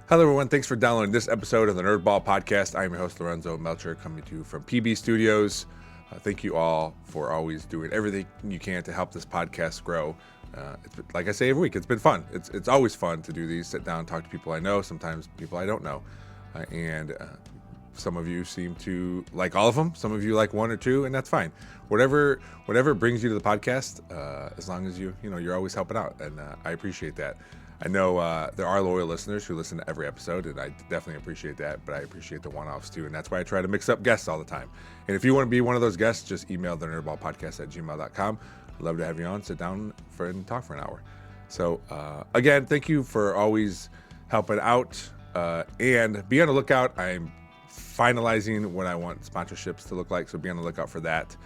Hello, everyone. Thanks for downloading this episode of the Nerdball Podcast. I am your host, Lorenzo Melcher, coming to you from PB Studios. Thank you all for always doing everything you can to help this podcast grow. Like I say every week, it's been fun. It's always fun to do these, sit down, talk to people I know, sometimes people I don't know. Some of you seem to like all of them. Some of you like one or two, and that's fine. Whatever brings you to the podcast, as long as you're always helping out, and I appreciate that. I know there are loyal listeners who listen to every episode, and I definitely appreciate that, but I appreciate the one-offs too, and that's why I try to mix up guests all the time. And if you want to be one of those guests, just email the nerdballpodcast@gmail.com. I'd love to have you on, sit down and talk for an hour. So again, thank you for always helping out, and be on the lookout. I'm finalizing what I want sponsorships to look like, so be on the lookout for that.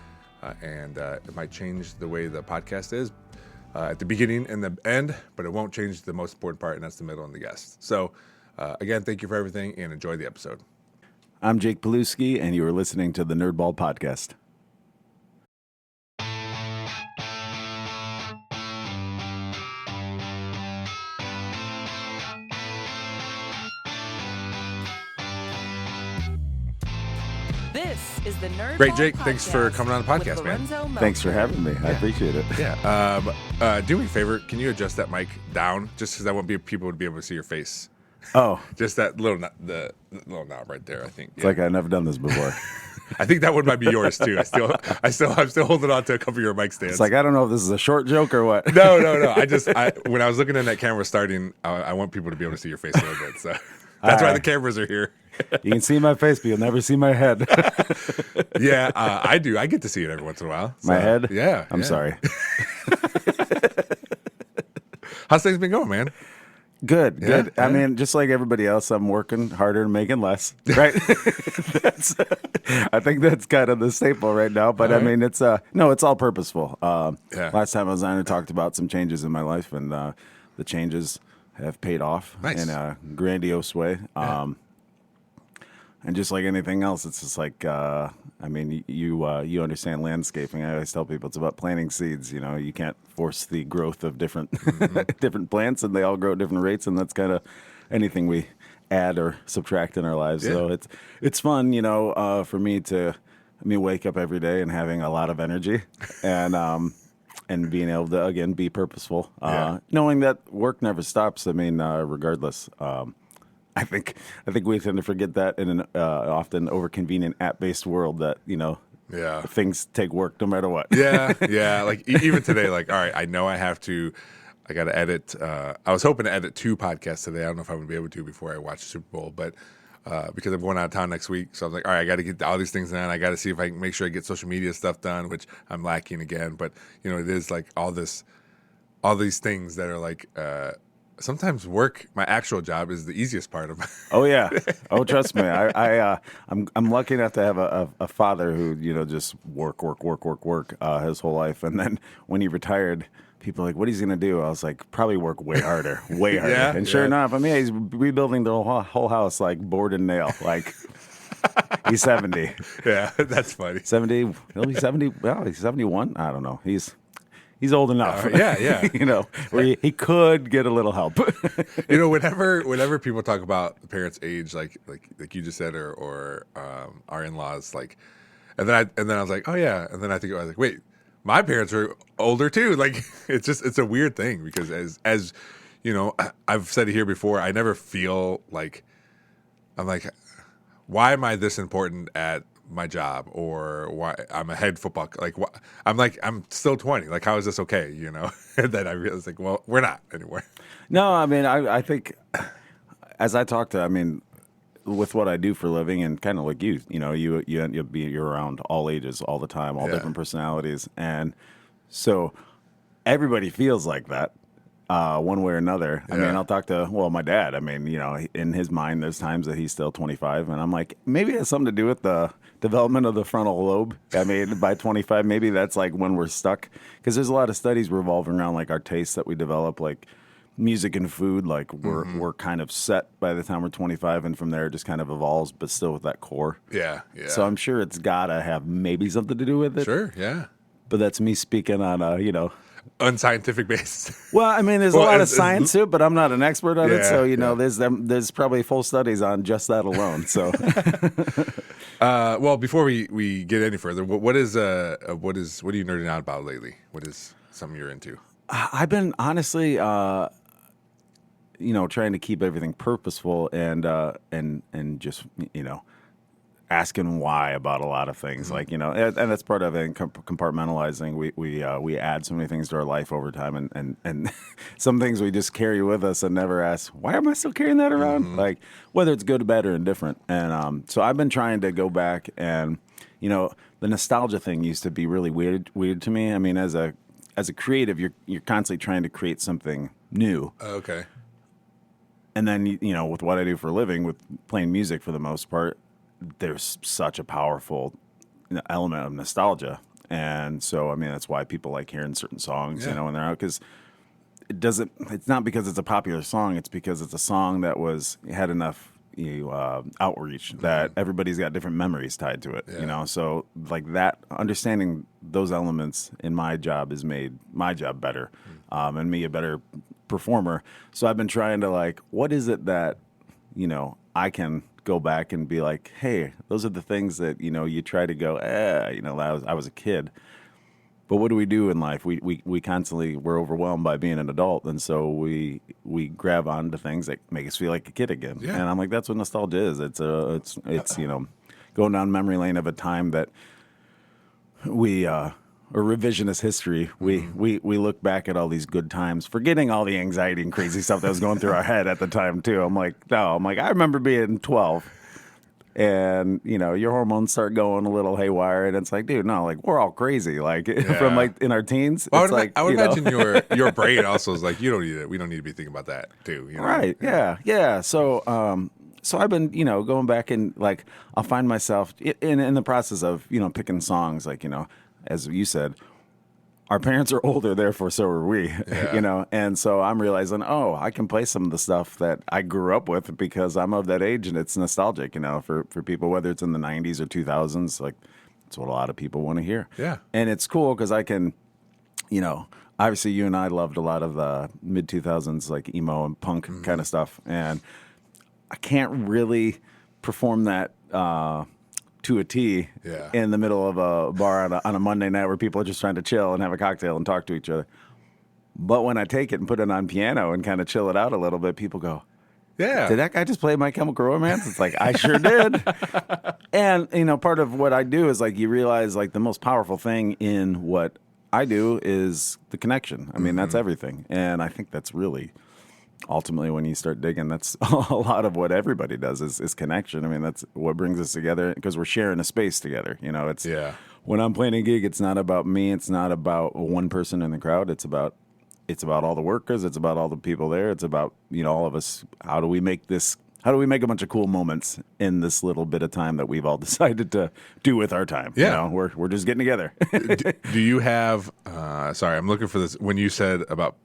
And it might change the way the podcast is at the beginning and the end, but it won't change the most important part, and that's the middle and the guests. So again, thank you for everything, and enjoy the episode. I'm Jake Pelewski, and you are listening to the Nerdball Podcast. This is the Nerdball Great, Jake. Podcast. Thanks for coming on the podcast, man. Thanks for having me. I appreciate it. Yeah. Do me a favor. Can you adjust that mic down, just because I want people to be able to see your face? Oh, Just that little the little knob right there. I think it's like I've never done this before. I think that one might be yours too. I'm still holding on to a couple of your mic stands. It's like, I don't know if this is a short joke or what. No. When I was looking at that camera starting, I want people to be able to see your face a little bit. So that's why the cameras are here. You can see my face, but you'll never see my head. Yeah, I do. I get to see it every once in a while. So, My head? Yeah. I'm yeah. sorry. How's things been going, man? Good. Yeah. I mean, just like everybody else, I'm working harder and making less, right? I think that's kind of the staple right now. But All I right. mean, it's all purposeful. Yeah. Last time I was on, I talked about some changes in my life, and the changes have paid off Nice. in a grandiose way. Yeah. And just like anything else, it's just like, I mean, you understand landscaping. I always tell people it's about planting seeds. You know, you can't force the growth of different different plants, and they all grow at different rates. And that's kind of anything we add or subtract in our lives. Yeah. So it's fun, for me to wake up every day and having a lot of energy, and being able to again be purposeful, knowing that work never stops. I mean, regardless. I think we tend to forget that in an often over-convenient app-based world that, Yeah. things take work no matter what. Yeah. Like even today, like, all right, I know I got to edit. I was hoping to edit 2 podcasts today. I don't know if I'm going to be able to before I watch the Super Bowl, but because I'm going out of town next week. So I was like, all right, I got to get all these things done. I got to see if I can make sure I get social media stuff done, which I'm lacking again. But, it is like all these things that are like, sometimes work, my actual job, is the easiest part of my. Oh yeah. Oh, trust me. I'm lucky enough to have a father who just work his whole life, and then when he retired, people are like, what he's gonna do? I was like, probably work way harder. Yeah, and sure yeah. enough, he's rebuilding the whole house like board and nail. Like he's 70. Yeah, that's funny. 70. He'll be 70. Well, he's 71. I don't know. He's old enough. Yeah. Where he could get a little help. Whenever people talk about the parents' age, like you just said, or our in-laws, like, and then I was like, oh yeah, and then I was like, wait, my parents were older too. Like, it's a weird thing because as I've said it here before, I never feel like I'm like, why am I this important at my job, or why I'm a head football, I'm still 20, like how is this okay, and then I realized, like, well, we're not anymore. No, I think as I talk to, with what I do for a living, and kind of like you you're around all ages all the time, all Yeah. different personalities, and so everybody feels like that one way or another. Yeah. I'll talk to my dad. In his mind, there's times that he's still 25, and I'm like, maybe it has something to do with the development of the frontal lobe. By 25, maybe that's like when we're stuck, because there's a lot of studies revolving around like our tastes that we develop, like music and food, like we're kind of set by the time we're 25, and from there it just kind of evolves, but still with that core. Yeah. So I'm sure it's gotta have maybe something to do with it. Sure. Yeah. But that's me speaking on unscientific based. Well, I mean, there's Well, a lot of it's- science to it, but I'm not an expert on it. Yeah, So, yeah. there's probably full studies on just that alone. So, Well, before we get any further, what are you nerding out about lately? What is something you're into? I've been honestly, trying to keep everything purposeful and just, asking why about a lot of things, like, and that's part of it, compartmentalizing. We add so many things to our life over time, and some things we just carry with us and never ask, why am I still carrying that around? Like, whether it's good, bad, or indifferent. And so I've been trying to go back, and the nostalgia thing used to be really weird to me. I mean, as a creative, you're constantly trying to create something new. Okay. And then, with what I do for a living, with playing music for the most part, there's such a powerful element of nostalgia. And so, I mean, that's why people like hearing certain songs, Yeah. when they're out, because it's not because it's a popular song, it's because it's a song that had enough outreach that everybody's got different memories tied to it, Yeah. So like that, understanding those elements in my job has made my job better, and me a better performer. So I've been trying to, like, what is it that I can go back and be like, hey, those are the things that you try to go, I was a kid. But what do we do in life? We constantly, we're overwhelmed by being an adult, and so we grab onto things that make us feel like a kid again. Yeah. And I'm like, that's what nostalgia is. It's going down memory lane of a time that or revisionist history. We look back at all these good times, forgetting all the anxiety and crazy stuff that was going through our head at the time too. I remember being 12. And your hormones start going a little haywire, and it's like, dude, no, like, we're all crazy, like from like in our teens. Well, It's like, I would imagine your brain also is like, you don't need it. We don't need to be thinking about that too. right? Yeah. So, so I've been, going back and, like, I'll find myself in the process of picking songs, like, as you said. Our parents are older, therefore so are we, Yeah. And so I'm realizing, I can play some of the stuff that I grew up with because I'm of that age, and it's nostalgic, for people, whether it's in the 90s or 2000s, like, it's what a lot of people want to hear. Yeah. And it's cool because I can, obviously you and I loved a lot of the mid-2000s, like, emo and punk kind of stuff, and I can't really perform that to a T Yeah. in the middle of a bar on a Monday night where people are just trying to chill and have a cocktail and talk to each other. But when I take it and put it on piano and kind of chill it out a little bit, people go, Yeah. did that guy just play My Chemical Romance? It's like, I sure did. And, part of what I do is, like, you realize, like, the most powerful thing in what I do is the connection. I mean, that's everything. And I think that's really, ultimately, when you start digging, that's a lot of what everybody does is connection. I mean, that's what brings us together because we're sharing a space together. It's when I'm playing a gig, it's not about me. It's not about one person in the crowd. It's about all the workers. It's about all the people there. It's about, all of us. How do we make a bunch of cool moments in this little bit of time that we've all decided to do with our time? Yeah. We're just getting together. Do you have? Sorry, I'm looking for this. When you said about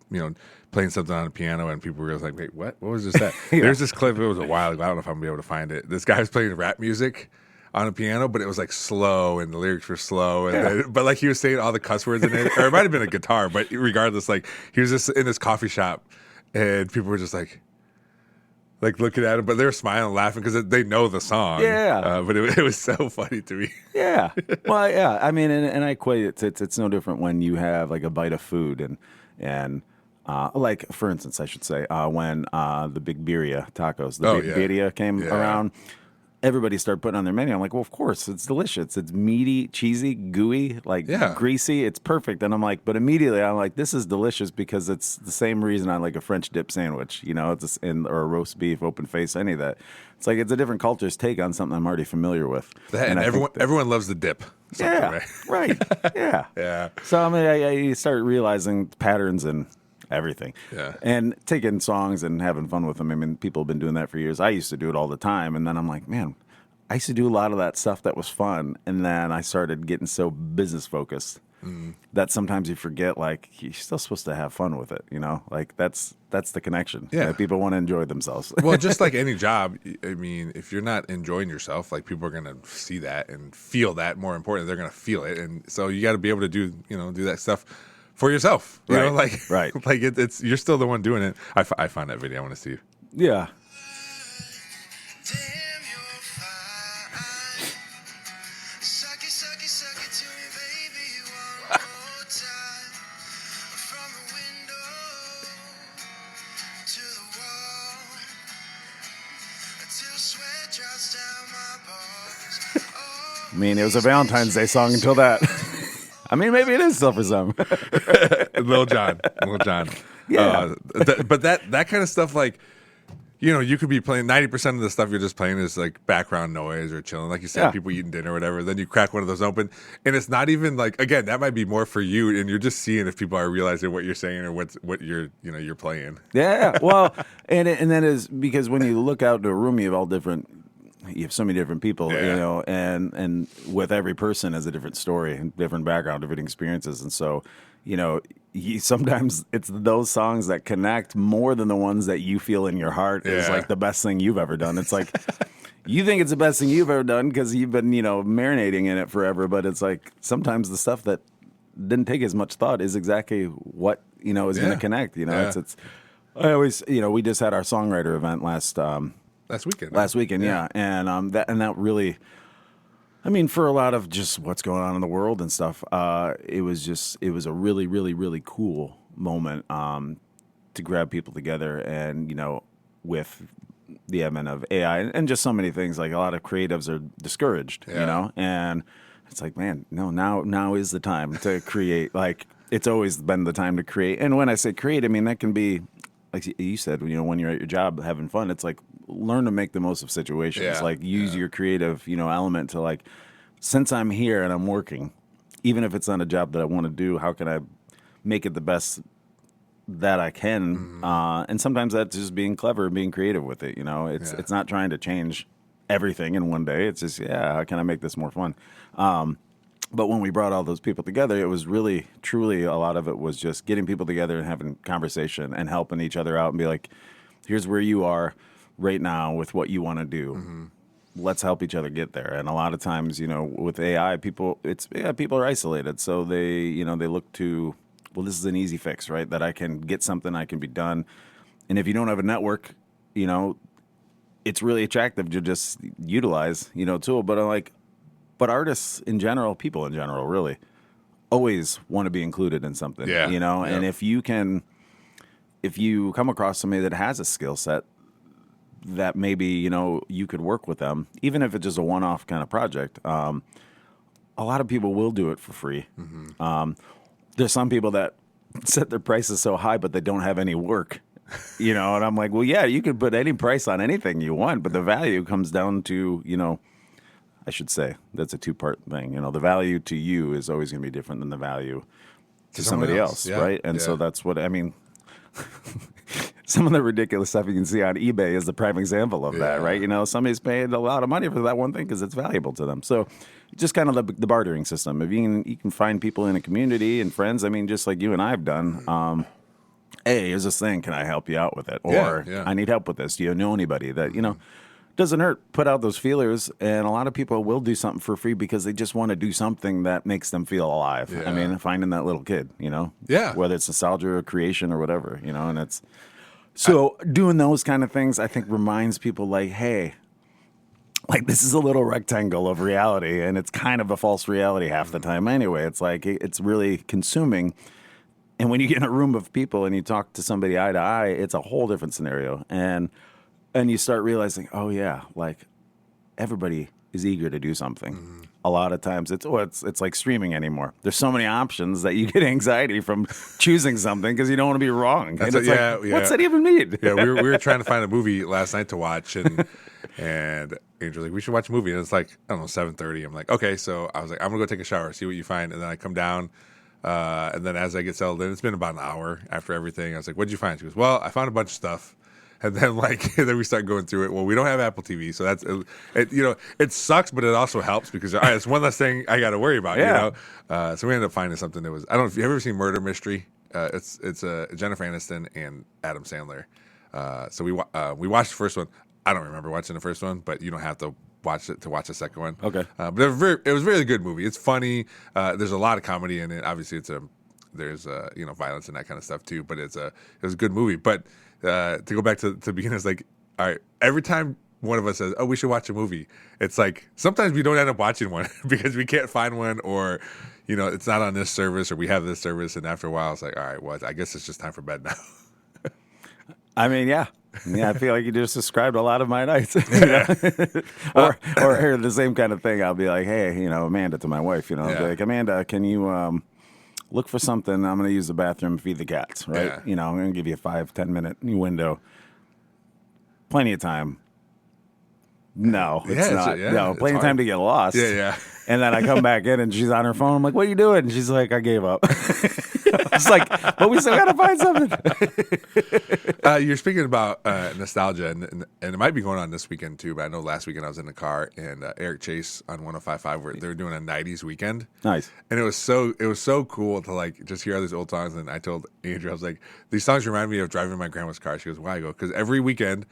playing something on a piano and people were like, "Wait, what? What was this?" That There's this clip. It was a while ago. I don't know if I'm gonna be able to find it. This guy was playing rap music on a piano, but it was like slow and the lyrics were slow. But like he was saying all the cuss words in it, or it might have been a guitar. But regardless, like he was just in this coffee shop, and people were just like looking at him, but they were smiling and laughing because they know the song. Yeah. But it was so funny to me. Yeah. Well, yeah. I mean, and I equate it. It's no different when you have, like, a bite of food and like, for instance, I should say, when the Big Birria tacos, Birria came around, everybody started putting on their menu. I'm like, well, of course, it's delicious. It's meaty, cheesy, gooey, like greasy. It's perfect. And I'm like, but immediately I'm like, this is delicious because it's the same reason I like a French dip sandwich, it's or a roast beef, open face, any of that. It's like, it's a different culture's take on something I'm already familiar with. And everyone loves the dip. Yeah, right. Yeah. Yeah. So I mean, I start realizing patterns and everything. Yeah. And taking songs and having fun with them. I mean, people have been doing that for years. I used to do it all the time. And then I'm like, man, I used to do a lot of that stuff that was fun. And then I started getting so business focused that sometimes you forget, like, you're still supposed to have fun with it, Like, that's the connection. Yeah. People want to enjoy themselves. Well, just like any job, I mean, if you're not enjoying yourself, like, people are going to see that and feel that. More important, they're going to feel it. And so you got to be able to do that stuff for yourself. You know, Right, like right. like it's you're still the one doing it. I find that video. I want to see. Yeah. Damn, you're fine. Suck it to me, baby, one more time. From the window to the wall, until sweat drops down my balls. Oh, I mean, it was a Valentine's Day song until that. I mean, maybe it is still for some. Lil Jon. Yeah. But that kind of stuff, like, you know, you could be playing 90% of the stuff you're just playing is like background noise or chilling, like you said, Yeah. people eating dinner or whatever. Then you crack one of those open, and it's not even like, again, that might be more for you, and you're just seeing if people are realizing what you're saying or what you're playing. Yeah. Well, and that is because when you look out to a room, you have so many different people, you Yeah. know, and with every person has a different story and different background, different experiences. And so, you know, sometimes it's those songs that connect more than the ones that you feel in your heart is Yeah. like the best thing you've ever done. It's like, you think it's the best thing you've ever done because you've been, you know, marinating in it forever. But it's like sometimes the stuff that didn't take as much thought is exactly what, you know, is going Yeah. to connect. You know, Yeah. it's, I always, you know, we just had our songwriter event last Weekend. last weekend, yeah. And that really, I mean, for a lot of just what's going on in the world and stuff, it was a really, really, really cool moment to grab people together, and you know, with the advent of AI and just so many things, like a lot of creatives are discouraged, you Yeah. know, and it's like, man, no, now is the time to create. Like it's always been the time to create, and when I say create, I mean that can be. Like you said, you know, when you're at your job having fun, it's like learn to make the most of situations. Yeah, Like use your creative, you know, element to like, since I'm here and I'm working, even if it's not a job that I want to do, how can I make it the best that I can? And sometimes that's just being clever and being creative with it. You know, it's not trying to change everything in one day. It's just, how can I make this more fun? But when we brought all those people together, it was really, truly, a lot of it was just getting people together and having conversation and helping each other out and be like, here's where you are right now with what you want to do. Let's help each other get there. And a lot of times, you know, with AI, people are isolated. So they look to, well, this is an easy fix, right? That I can get something, I can be done. And if you don't have a network, you know, it's really attractive to just utilize, you know, tool. But artists in general, people in general, really always want to be included in something, Yeah. you know? And Yeah. if you come across somebody that has a skill set that maybe, you know, you could work with them, even if it's just a one-off kind of project, a lot of people will do it for free. There's some people that set their prices so high, but they don't have any work, you know? And I'm like, well, yeah, you could put any price on anything you want, but the value comes down to, you know, I should say that's a two-part thing. You know, the value to you is always going to be different than the value to someone somebody else. else, Yeah. right? And so Yeah. that's what I mean. Some of the ridiculous stuff you can see on eBay is the prime example of that, Yeah. right? You know, somebody's paying a lot of money for that one thing because it's valuable to them. So, just kind of the bartering system. If you can find people in a community and friends, I mean, just like you and I have done. Hey, here's this thing. Can I help you out with it? Or Yeah. I need help with this. Do you know anybody that you know? Doesn't hurt. Put out those feelers, and a lot of people will do something for free because they just want to do something that makes them feel alive. Yeah. I mean, finding that little kid, you know, Yeah. whether it's nostalgia or creation or whatever, you know, and it's so doing those kind of things. I think reminds people like, hey, like this is a little rectangle of reality, and it's kind of a false reality half the time. Anyway, it's like it's really consuming. And when you get in a room of people and you talk to somebody eye to eye, it's a whole different scenario. And you start realizing, oh yeah, like everybody is eager to do something. A lot of times it's like streaming anymore. There's so many options that you get anxiety from choosing something because you don't want to be wrong. That's And it's yeah. what's that even mean? Yeah, we were trying to find a movie last night to watch, and Angel's like, we should watch a movie, and it's like, I don't know, 7:30. I'm like, okay, so I was like, I'm gonna go take a shower, see what you find, and then I come down, and then as I get settled in, it's been about an hour after everything. I was like, what'd you find? She goes, well, I found a bunch of stuff. And then then we start going through it. Well, we don't have Apple TV, so that's you know, it sucks, but it also helps because all right, it's one less thing I got to worry about. Yeah. You know, so we ended up finding something that was, I don't know if you've ever seen Murder Mystery. It's Jennifer Aniston and Adam Sandler. So we watched the first one. I don't remember watching the first one, but you don't have to watch it to watch the second one. Okay. But it was a really good movie. It's funny. There's a lot of comedy in it. Obviously, it's a there's violence and that kind of stuff too. But it was a good movie. But to go back to the beginning, it's like, all right, every time one of us says, "Oh, we should watch a movie," it's like sometimes we don't end up watching one because we can't find one, or it's not on this service, or we have this service, and after a while, it's like, all right, well, I guess it's just time for bed now. I mean, yeah. I feel like you just described a lot of my nights. or the same kind of thing. I'll be like, hey, Amanda, to my wife, I'll be like, Amanda, can you look for something? I'm going to use the bathroom, feed the cats, right? Yeah. I'm going to give you a 5-10 minute window. Plenty of time. No, it's not. No, it's plenty of hard. time to get lost. Yeah. And then I come back in and she's on her phone. I'm like, what are you doing? And she's like, I gave up. It's like, but we still got to find something. You're speaking about nostalgia, and it might be going on this weekend too, but I know last weekend I was in the car, and Eric Chase on 105.5, they were doing a 90s weekend. Nice. And it was so cool to like just hear all these old songs. And I told Andrew, I was like, these songs remind me of driving in my grandma's car. She goes, why? I go, because every weekend,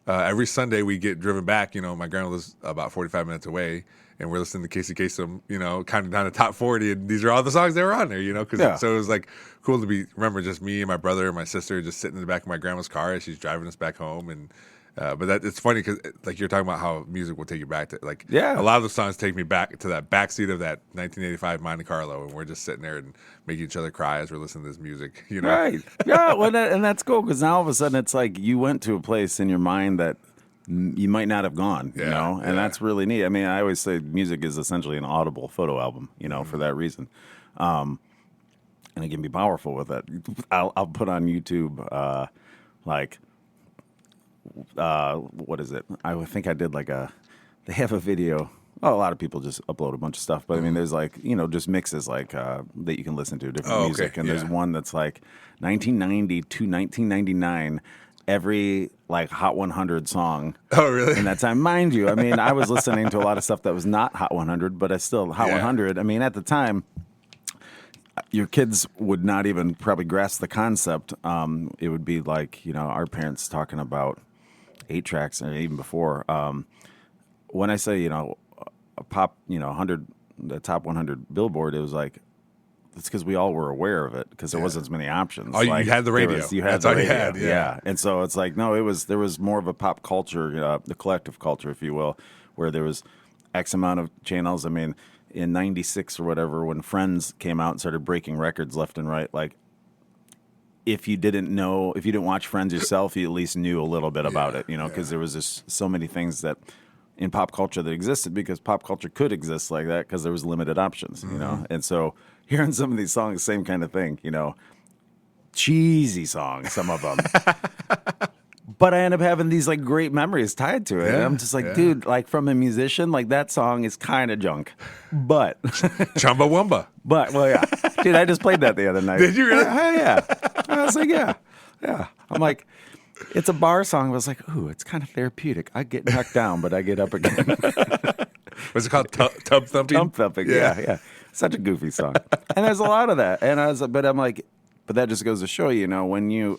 every Sunday we get driven back. My grandma lives about 45 minutes away, and we're listening to Casey Kasem, counting down the top 40, and these are all the songs that were on there, So it was like cool to remember just me and my brother and my sister just sitting in the back of my grandma's car as she's driving us back home. And but it's funny because like you're talking about how music will take you back to a lot of the songs take me back to that backseat of that 1985 Monte Carlo, and we're just sitting there and making each other cry as we're listening to this music. Right. Yeah. Well, and that's cool because now all of a sudden it's like you went to a place in your mind that you might not have gone, and that's really neat. I mean, I always say music is essentially an audible photo album, for that reason. And it can be powerful with it. I'll put on YouTube, what is it? I think I did they have a video. Oh, a lot of people just upload a bunch of stuff, but I mean, there's just mixes that you can listen to different music. Okay. And there's one that's like 1990 to 1999. Every Hot 100 song. Oh, really? In that time, mind you. I mean, I was listening to a lot of stuff that was not Hot 100, but I still Hot 100. I mean, at the time, your kids would not even probably grasp the concept. It would be like our parents talking about 8 tracks, and even before. When I say a pop, 100, the top 100 Billboard, it was like. It's because we all were aware of it because there wasn't as many options. Oh, you had the radio. That's all you had. Yeah. And so it's like, no, there was more of a pop culture, the collective culture, if you will, where there was X amount of channels. I mean, in '96 or whatever, when Friends came out and started breaking records left and right, if you didn't watch Friends yourself, you at least knew a little bit about it, because there was just so many things that in pop culture that existed because pop culture could exist like that because there was limited options, and so hearing some of these songs, same kind of thing, cheesy songs, some of them. But I end up having these great memories tied to it. And I'm just like, dude, from a musician, that song is kind of junk. But Chumbawamba. But yeah. Dude, I just played that the other night. Did you really? Yeah. I was like, yeah. I'm like, it's a bar song. I was like, ooh, it's kind of therapeutic. I get knocked down, but I get up again. Was it called Tub Thumping? Tub Thumping, yeah. Such a goofy song. And there's a lot of that. And I'm like, but that just goes to show you, when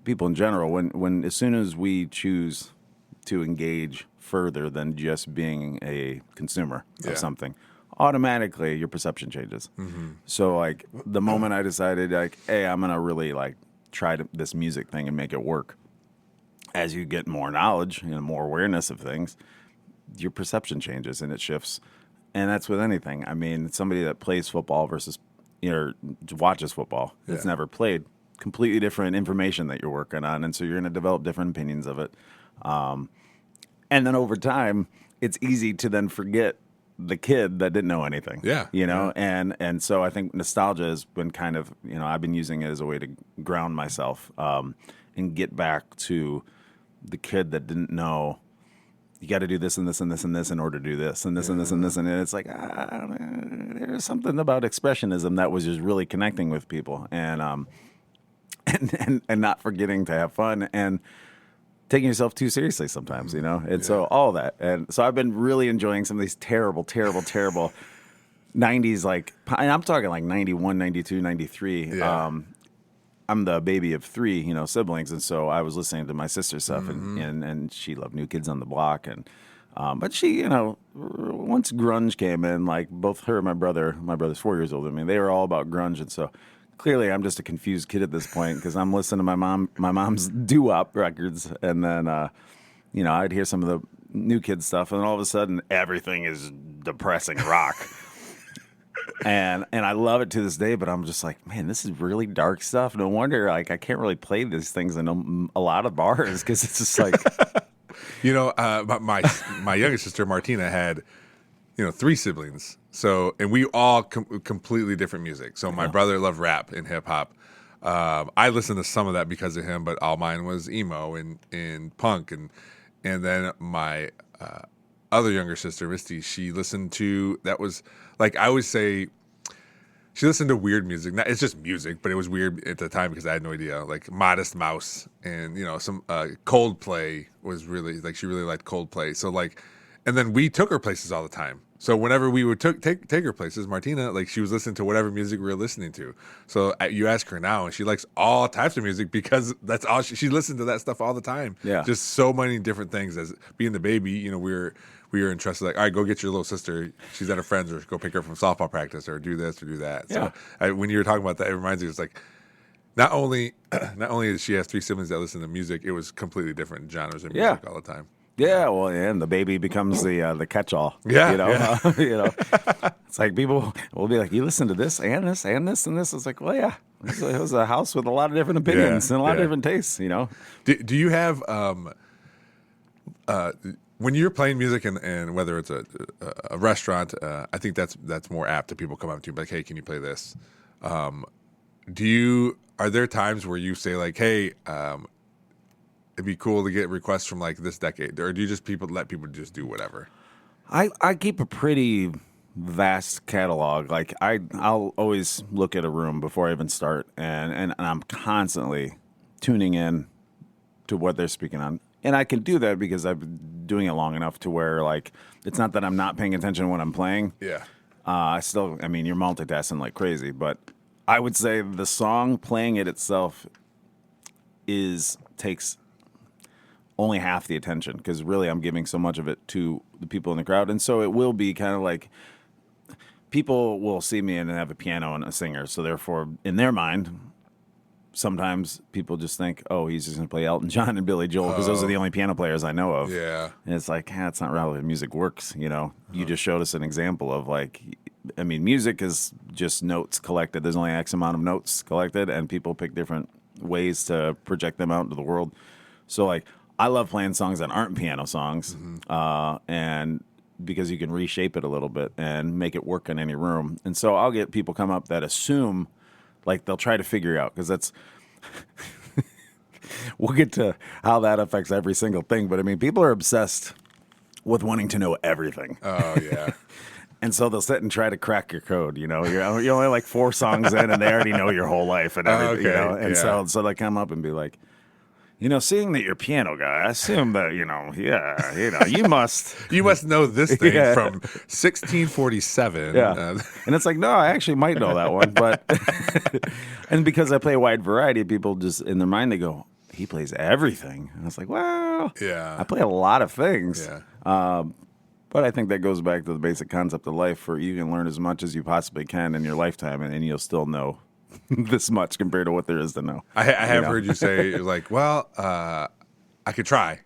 people in general, when as soon as we choose to engage further than just being a consumer of something, automatically your perception changes. Mm-hmm. So the moment I decided hey, I'm gonna really try this music thing and make it work. As you get more knowledge and more awareness of things, your perception changes and it shifts. And that's with anything. I mean, somebody that plays football versus watches football that's never played, completely different information that you're working on, and so you're going to develop different opinions of it. And then over time, it's easy to then forget the kid that didn't know anything. And so I think nostalgia has been kind of, I've been using it as a way to ground myself and get back to the kid that didn't know. You got to do this and this and this and this in order to do this and this and this and this, and it's like there's something about expressionism that was just really connecting with people, and not forgetting to have fun and taking yourself too seriously sometimes, and so all that, and so I've been really enjoying some of these terrible 90s, and I'm talking 91, 92, 93. I'm the baby of 3, siblings, and so I was listening to my sister's stuff, and she loved New Kids on the Block, and But she, once grunge came in, like both her and my brother's 4 years older than me, they were all about grunge, and so clearly I'm just a confused kid at this point because I'm listening to my mom's doo-wop records, and then I'd hear some of the new kid stuff, and all of a sudden everything is depressing rock. And I love it to this day, but I'm just like, man, this is really dark stuff. No wonder, like, I can't really play these things in a lot of bars because it's just like, my youngest sister Martina had, 3 siblings. So, and we all completely different music. So my brother loved rap and hip hop. I listened to some of that because of him, but all mine was emo and punk, and then my other younger sister Misty, she listened to, that was like, I would say, she listened to weird music. It's just music, but it was weird at the time because I had no idea. Like Modest Mouse and some Coldplay was really, like, she really liked Coldplay. So like, and then we took her places all the time. So whenever we would take her places, Martina, like, she was listening to whatever music we were listening to. So you ask her now, and she likes all types of music because that's all she listened to that stuff all the time. Yeah, just so many different things. As being the baby, we were entrusted, like, all right, go get your little sister. She's at her friends, or go pick her from softball practice, or do this or do that. Yeah. So when you were talking about that, it reminds me, it's like, not only does she have 3 siblings that listen to music, it was completely different genres of music all the time. Yeah, well, and the baby becomes the catch-all. Yeah, It's like people will be like, "You listen to this and this and this and this." It's like, well, yeah, it was a house with a lot of different opinions and a lot of different tastes. Do you have when you're playing music and whether it's a restaurant, I think that's more apt to people come up to you like, "Hey, can you play this?" Are there times where you say like, "Hey, it'd be cool to get requests from like this decade," or do you just let people just do whatever? I keep a pretty vast catalog. Like I'll always look at a room before I even start, and I'm constantly tuning in to what they're speaking on. And I can do that because I've been doing it long enough to where, like, it's not that I'm not paying attention when I'm playing. Yeah. You're multitasking like crazy, but I would say the song, playing it itself, takes only half the attention because really I'm giving so much of it to the people in the crowd. And so it will be kind of like people will see me and have a piano and a singer. So therefore, in their mind, sometimes people just think, oh, he's just going to play Elton John and Billy Joel because those are the only piano players I know of. Yeah. And it's like, that's not how music works. You just showed us an example of, like, I mean, music is just notes collected. There's only X amount of notes collected, and people pick different ways to project them out into the world. So, like, I love playing songs that aren't piano songs, and because you can reshape it a little bit and make it work in any room. And so I'll get people come up that assume, like, they'll try to figure out, because that's we'll get to how that affects every single thing. But I mean, people are obsessed with wanting to know everything. Oh, yeah. And so they'll sit and try to crack your code. You're only like 4 songs in, and they already know your whole life and everything. Okay, And yeah. so they come up and be like, seeing that you're a piano guy, I assume that you must You must know this thing Yeah. from 1647. Yeah. And it's like, no, I actually might know that one. But and because I play a wide variety, people just in their mind, they go, he plays everything. And it's like, well, Yeah. I play a lot of things. Yeah. But I think that goes back to the basic concept of life, where you can learn as much as you possibly can in your lifetime, and you'll still know this much compared to what there is to know. I have heard you say, like, well, I could try.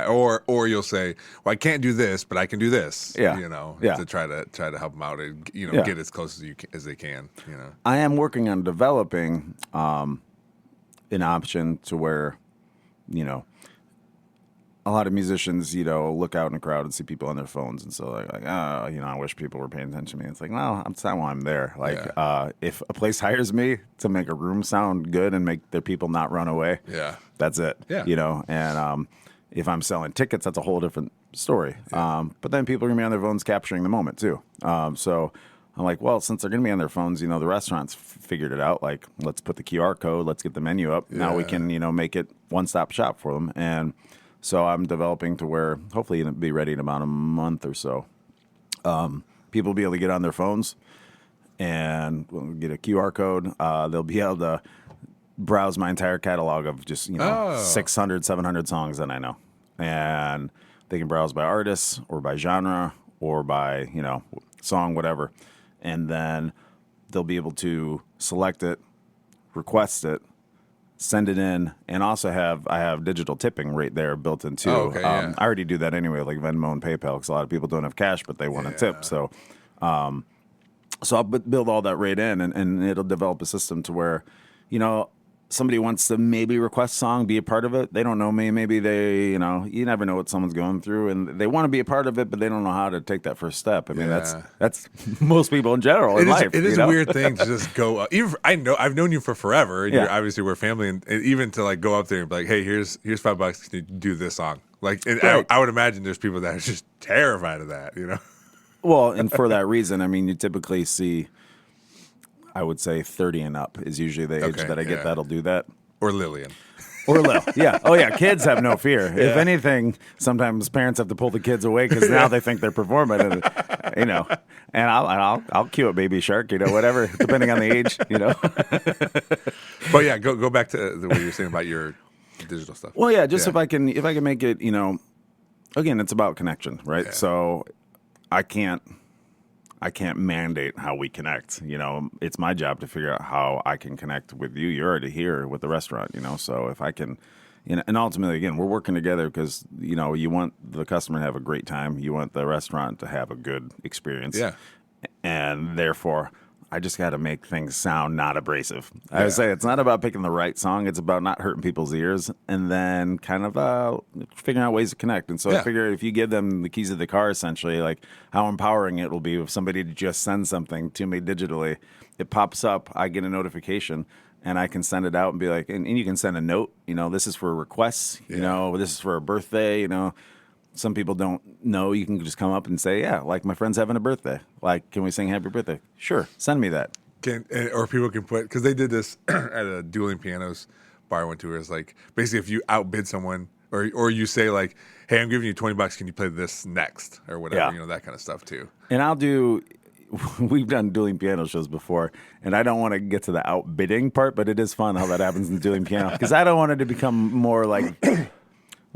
Or you'll say, well, I can't do this, but I can do this. Yeah. To try to help them out and get as close as they can. I am working on developing an option to where, a lot of musicians, look out in a crowd and see people on their phones, and so they're like, I wish people were paying attention to me. It's like, no, that's not why I'm there. Like, if a place hires me to make a room sound good and make their people not run away, that's it. Yeah. And if I'm selling tickets, that's a whole different story. Yeah. But then people are gonna be on their phones capturing the moment too. So I'm like, well, since they're gonna be on their phones, the restaurants figured it out. Like, let's put the QR code, let's get the menu up. Yeah. Now we can, make it one-stop shop for them. And so I'm developing to where hopefully it'll be ready in about a month or so. People will be able to get on their phones and we'll get a QR code. They'll be able to browse my entire catalog of just 600, 700 songs that I know. and they can browse by artists or by genre or by, song, whatever. And then they'll be able to select it, request it, send it in, and also I have digital tipping right there built in too. Oh, okay, yeah. I already do that anyway, like Venmo and PayPal, because a lot of people don't have cash, but they want to tip. So I'll build all that right in, and it'll develop a system to where, somebody wants to maybe request a song, be a part of it. They don't know me. Maybe they, you never know what someone's going through, and they want to be a part of it, but they don't know how to take that first step. I mean, that's most people in general in life. It is a weird thing to just go. I've known you for forever, and you're obviously we're family, and even to like go up there and be like, hey, here's $5. Can you do this song? Like, Right. I would imagine there's people that are just terrified of that. Well, and for that reason, I mean, you typically see, I would say 30 and up is usually the age that I get that'll do that. Or Lillian. Or Lil. Yeah. Oh, yeah. Kids have no fear. If anything, sometimes parents have to pull the kids away because now they think they're performing, and I'll cue a Baby Shark, whatever, depending on the age, But yeah, go back to what you were saying about your digital stuff. Well, yeah, just if I can make it, again, it's about connection, right? Yeah. So I can't mandate how we connect. It's my job to figure out how I can connect with you. You're already here with the restaurant, So if I can, and ultimately, again, we're working together because, you want the customer to have a great time. You want the restaurant to have a good experience. Yeah. And therefore, I just got to make things sound not abrasive. I would say it's not about picking the right song. It's about not hurting people's ears, and then kind of figuring out ways to connect. And so I figure if you give them the keys of the car, essentially, like how empowering it will be if somebody just sends something to me digitally. It pops up, I get a notification, and I can send it out and be like, and you can send a note, this is for requests, this is for a birthday, Some people don't know. You can just come up and say, yeah, like my friend's having a birthday. Like, can we sing happy birthday? Sure. Send me that. Or people can put, because they did this at a dueling pianos bar I went to, where it's like, basically if you outbid someone, or you say like, hey, I'm giving you $20, can you play this next? Or whatever, that kind of stuff too. And we've done dueling piano shows before, and I don't want to get to the outbidding part, but it is fun how that happens in dueling piano, because I don't want it to become more like...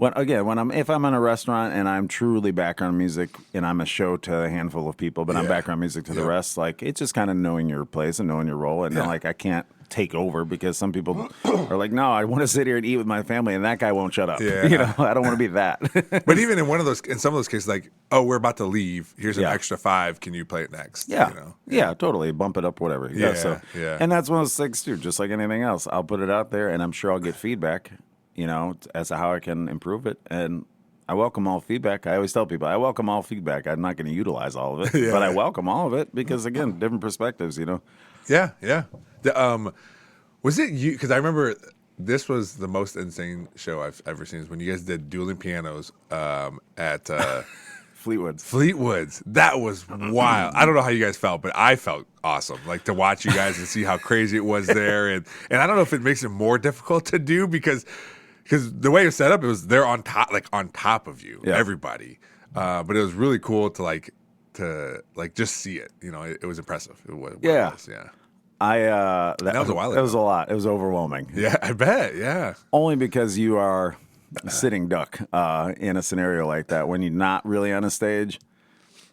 If I'm in a restaurant and I'm truly background music and I'm a show to a handful of people, but I'm background music to the rest, like it's just kind of knowing your place and knowing your role, and then like I can't take over because some people are like, no, I want to sit here and eat with my family, and that guy won't shut up. Yeah. I don't want to be that. But even in some of those cases, like, oh, we're about to leave. Here's an extra $5. Can you play it next? Yeah. Yeah, totally. Bump it up, whatever. Yeah. And that's one of those things too. Just like anything else, I'll put it out there, and I'm sure I'll get feedback. As to how I can improve it. And I welcome all feedback. I always tell people, I welcome all feedback. I'm not going to utilize all of it, but I welcome all of it because, again, different perspectives, Yeah. Was it you? Because I remember this was the most insane show I've ever seen, is when you guys did dueling pianos at Fleetwood's. That was wild. I don't know how you guys felt, but I felt awesome. Like, to watch you guys and see how crazy it was there. And I don't know if it makes it more difficult to do because the way it was set up, it was they're on top of you, everybody. But it was really cool to just see it. It was impressive. It was, yeah. It was, yeah. That was a while ago. That was a lot. It was overwhelming. Yeah, I bet. Yeah. Only because you are sitting duck in a scenario like that when you're not really on a stage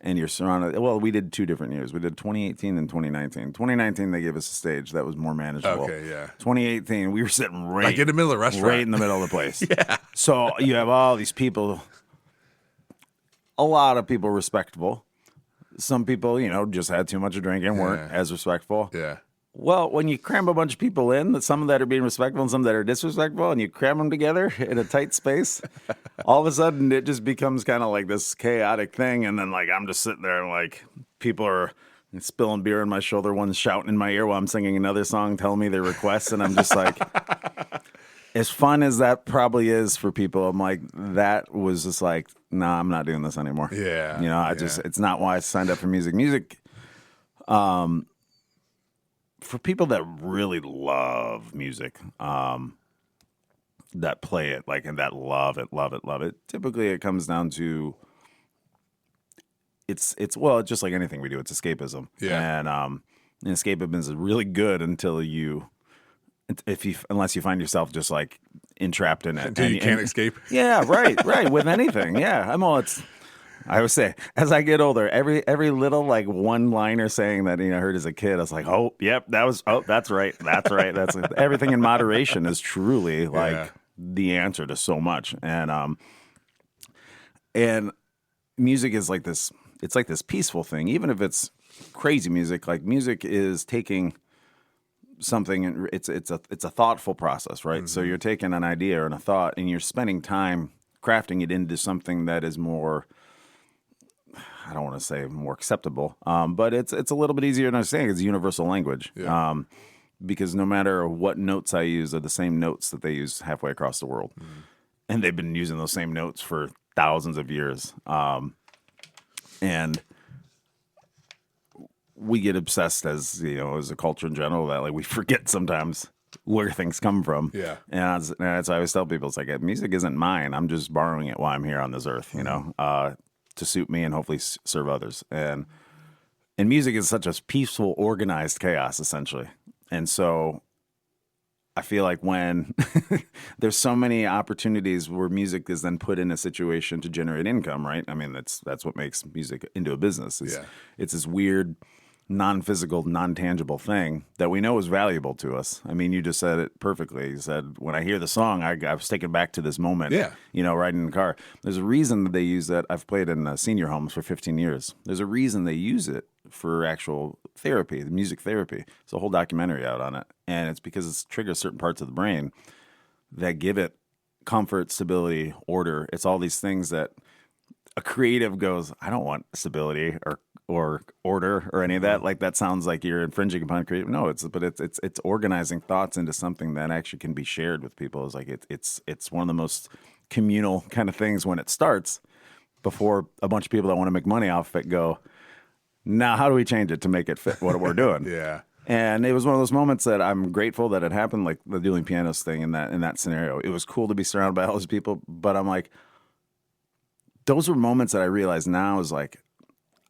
and you're surrounded. Well, we did 2 different years. We did 2018 and 2019. 2019, they gave us a stage that was more manageable. Okay, yeah. 2018, we were sitting right in the middle of the restaurant. Right in the middle of the place. Yeah. So you have all these people, a lot of people respectable. Some people, just had too much to drink and weren't as respectful. Yeah. Well, when you cram a bunch of people in, some that are being respectful and some that are disrespectful, and you cram them together in a tight space, all of a sudden it just becomes kind of like this chaotic thing. And then, I'm just sitting there and, people are spilling beer on my shoulder, one's shouting in my ear while I'm singing another song, telling me their requests. And I'm just like, as fun as that probably is for people, I'm like, that was just like, nah, I'm not doing this anymore. Yeah. It's not why I signed up for music. Music, for people that really love music, that play it, and that love it, typically it comes down to it's just like anything we do, it's escapism. Yeah. And escapism is really good unless you find yourself just entrapped in it. Until you can't escape. Yeah, right. With anything. Yeah. I would say, as I get older, every little like one-liner saying that I heard as a kid, I was like, oh, yep, that's right. That's everything in moderation is truly like the answer to so much. And music is like this. It's like this peaceful thing, even if it's crazy music. Like music is taking something, and it's a thoughtful process, right? Mm-hmm. So you're taking an idea or a thought, and you're spending time crafting it into something that is more. I don't want to say more acceptable, but it's a little bit easier to understand. It's universal language, because no matter what notes I use are the same notes that they use halfway across the world, and they've been using those same notes for thousands of years. And we get obsessed as a culture in general that like we forget sometimes where things come from. Yeah, and that's I always tell people, it's like music isn't mine. I'm just borrowing it while I'm here on this earth. To suit me and hopefully serve others. And music is such a peaceful, organized chaos, essentially. And so I feel like when there's so many opportunities where music is then put in a situation to generate income, right? I mean, that's what makes music into a business. It's this weird, non-physical, non-tangible thing that we know is valuable to us. I mean, you just said it perfectly. You said, when I hear the song, I was taken back to this moment, riding in the car. There's a reason that they use that. I've played in senior homes for 15 years. There's a reason they use it for actual therapy, the music therapy. There's a whole documentary out on it. And it's because it triggers certain parts of the brain that give it comfort, stability, order. It's all these things that a creative goes, I don't want stability or order or any of that. Like that sounds like you're infringing upon creative. No, it's organizing thoughts into something that actually can be shared with people. It's like it's one of the most communal kind of things when it starts, before a bunch of people that want to make money off it go, now how do we change it to make it fit what we're doing? And it was one of those moments that I'm grateful that it happened, like the dueling pianos thing in that scenario. It was cool to be surrounded by all those people, but I'm like, those were moments that I realize now is like,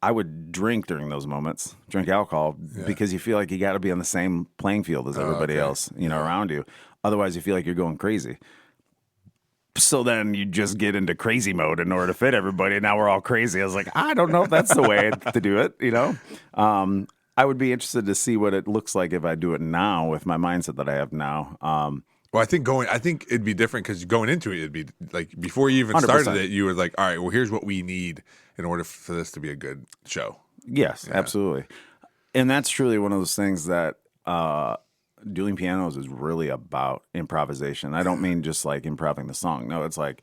I would drink during those moments, drink alcohol, because you feel like you got to be on the same playing field as everybody else, around you. Otherwise, you feel like you're going crazy. So then you just get into crazy mode in order to fit everybody. And now we're all crazy. I was like, I don't know if that's the way to do it, I would be interested to see what it looks like if I do it now with my mindset that I have now. Well, I think it'd be different because going into it, it'd be like before you even started 100%. It, you were like, all right, well, here's what we need in order for this to be a good show. Yes, absolutely. And that's truly one of those things that dueling pianos is really about improvisation. I don't mean just like improving the song. No, it's like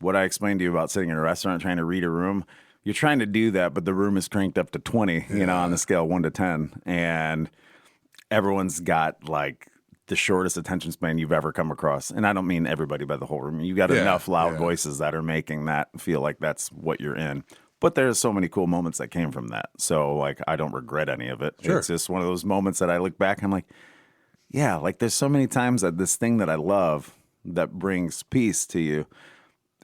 what I explained to you about sitting in a restaurant trying to read a room. You're trying to do that, but the room is cranked up to 20, on the scale 1 to 10. And everyone's got like the shortest attention span you've ever come across. And I don't mean everybody by the whole room. You got enough loud voices that are making that feel like that's what you're in. But there's so many cool moments that came from that. So like, I don't regret any of it. Sure. It's just one of those moments that I look back and I'm like, yeah, like there's so many times that this thing that I love that brings peace to you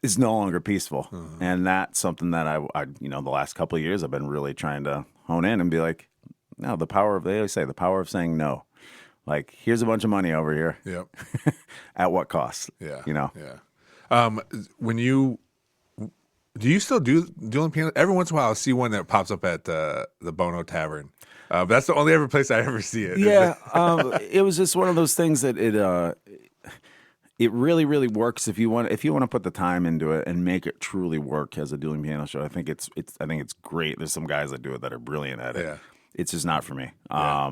is no longer peaceful. Mm-hmm. And that's something that I the last couple of years I've been really trying to hone in and be like, no, they always say the power of saying no. Like, here's a bunch of money over here. Yep. At what cost? Yeah. Yeah. Do you still do dueling piano? Every once in a while, I'll see one that pops up at the Bono Tavern. But that's the only ever place I ever see it. Yeah. It was just one of those things that it really, really works if you want to put the time into it and make it truly work as a dueling piano show. I think it's great. There's some guys that do it that are brilliant at it. Yeah. It's just not for me. Yeah.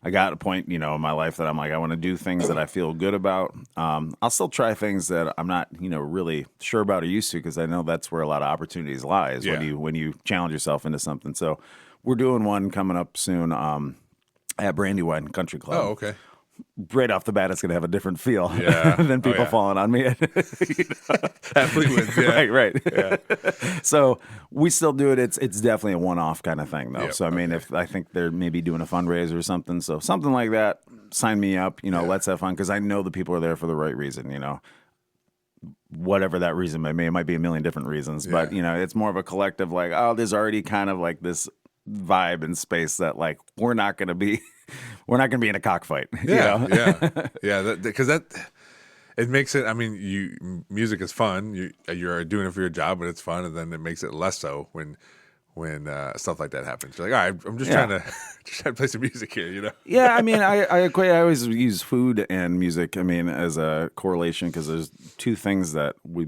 I got a point, in my life that I'm like, I want to do things that I feel good about. I'll still try things that I'm not, really sure about or used to, because I know that's where a lot of opportunities lie, is when you challenge yourself into something. So we're doing one coming up soon at Brandywine Country Club. Oh, okay. Right off the bat, it's going to have a different feel than people falling on me. Absolutely wins, yeah. Right. Yeah. So we still do it. It's definitely a one-off kind of thing, though. Yep. So, I mean, if I think they're maybe doing a fundraiser or something, so something like that, sign me up, let's have fun, because I know the people are there for the right reason, whatever that reason may be. It might be a million different reasons, but, it's more of a collective, like, oh, there's already kind of like this vibe and space that, like, we're not going to be we're not going to be in a cockfight. Yeah, you know? yeah. Because it makes it. I mean, music is fun. You're doing it for your job, but it's fun, and then it makes it less so when stuff like that happens. You're like, all right, I'm just trying to play some music here, you know? Yeah, I mean, I always use food and music. I mean, as a correlation, because there's two things that we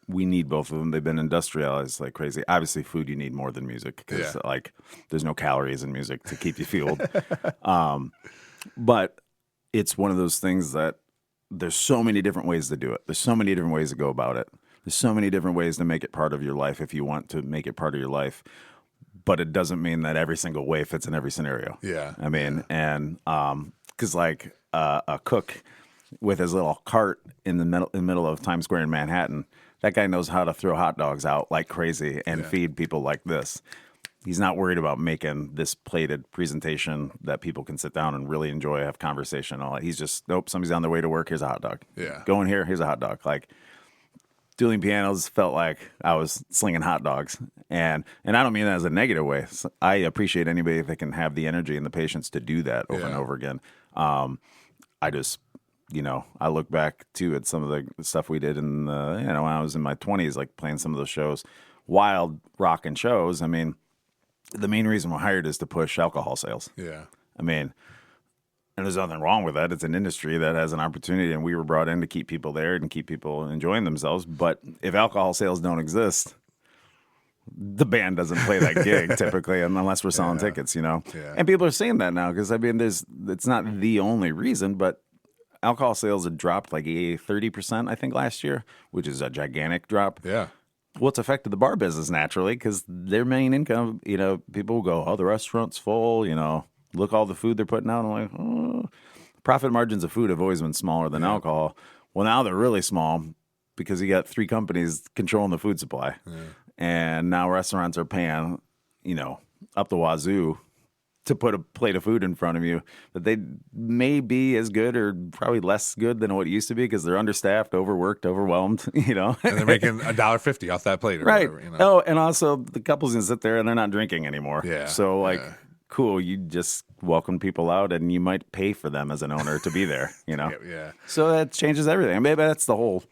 need both of them. They've been industrialized like crazy. Obviously, food you need more than music because like there's no calories in music to keep you fueled. But it's one of those things that there's so many different ways to do it. There's so many different ways to go about it. There's so many different ways to make it part of your life if you want to make it part of your life. But it doesn't mean that every single way fits in every scenario. Yeah. I mean, and because like a cook with his little cart in the middle of Times Square in Manhattan, that guy knows how to throw hot dogs out like crazy and feed people like this. He's not worried about making this plated presentation that people can sit down and really enjoy, have conversation, all that. He's just, nope, somebody's on their way to work, here's a hot dog. Yeah. Going here, here's a hot dog. Like, dueling pianos felt like I was slinging hot dogs. And I don't mean that as a negative way. I appreciate anybody that can have the energy and the patience to do that over and over again. I just, I look back too at some of the stuff we did in the, when I was in my 20s, like playing some of those shows, wild rockin' shows. I mean, the main reason we're hired is to push alcohol sales. Yeah. I mean, and there's nothing wrong with that. It's an industry that has an opportunity, and we were brought in to keep people there and keep people enjoying themselves. But if alcohol sales don't exist, the band doesn't play that gig typically unless we're selling tickets, Yeah. And people are saying that now because, I mean, it's not the only reason, but alcohol sales had dropped like 30%, I think, last year, which is a gigantic drop. Yeah. Well, it's affected the bar business naturally because their main income, people go, oh, the restaurant's full, look all the food they're putting out. I'm like, oh. Profit margins of food have always been smaller than alcohol. Well, now they're really small because you got 3 companies controlling the food supply. Yeah. And now restaurants are paying, up the wazoo to put a plate of food in front of you that they may be as good or probably less good than what it used to be because they're understaffed, overworked, overwhelmed, And they're making $1.50 off that plate. Or right. whatever, Oh, and also the couple's going to sit there and they're not drinking anymore. Yeah. So cool, you just welcome people out and you might pay for them as an owner to be there, Yeah. So that changes everything. Maybe that's the whole,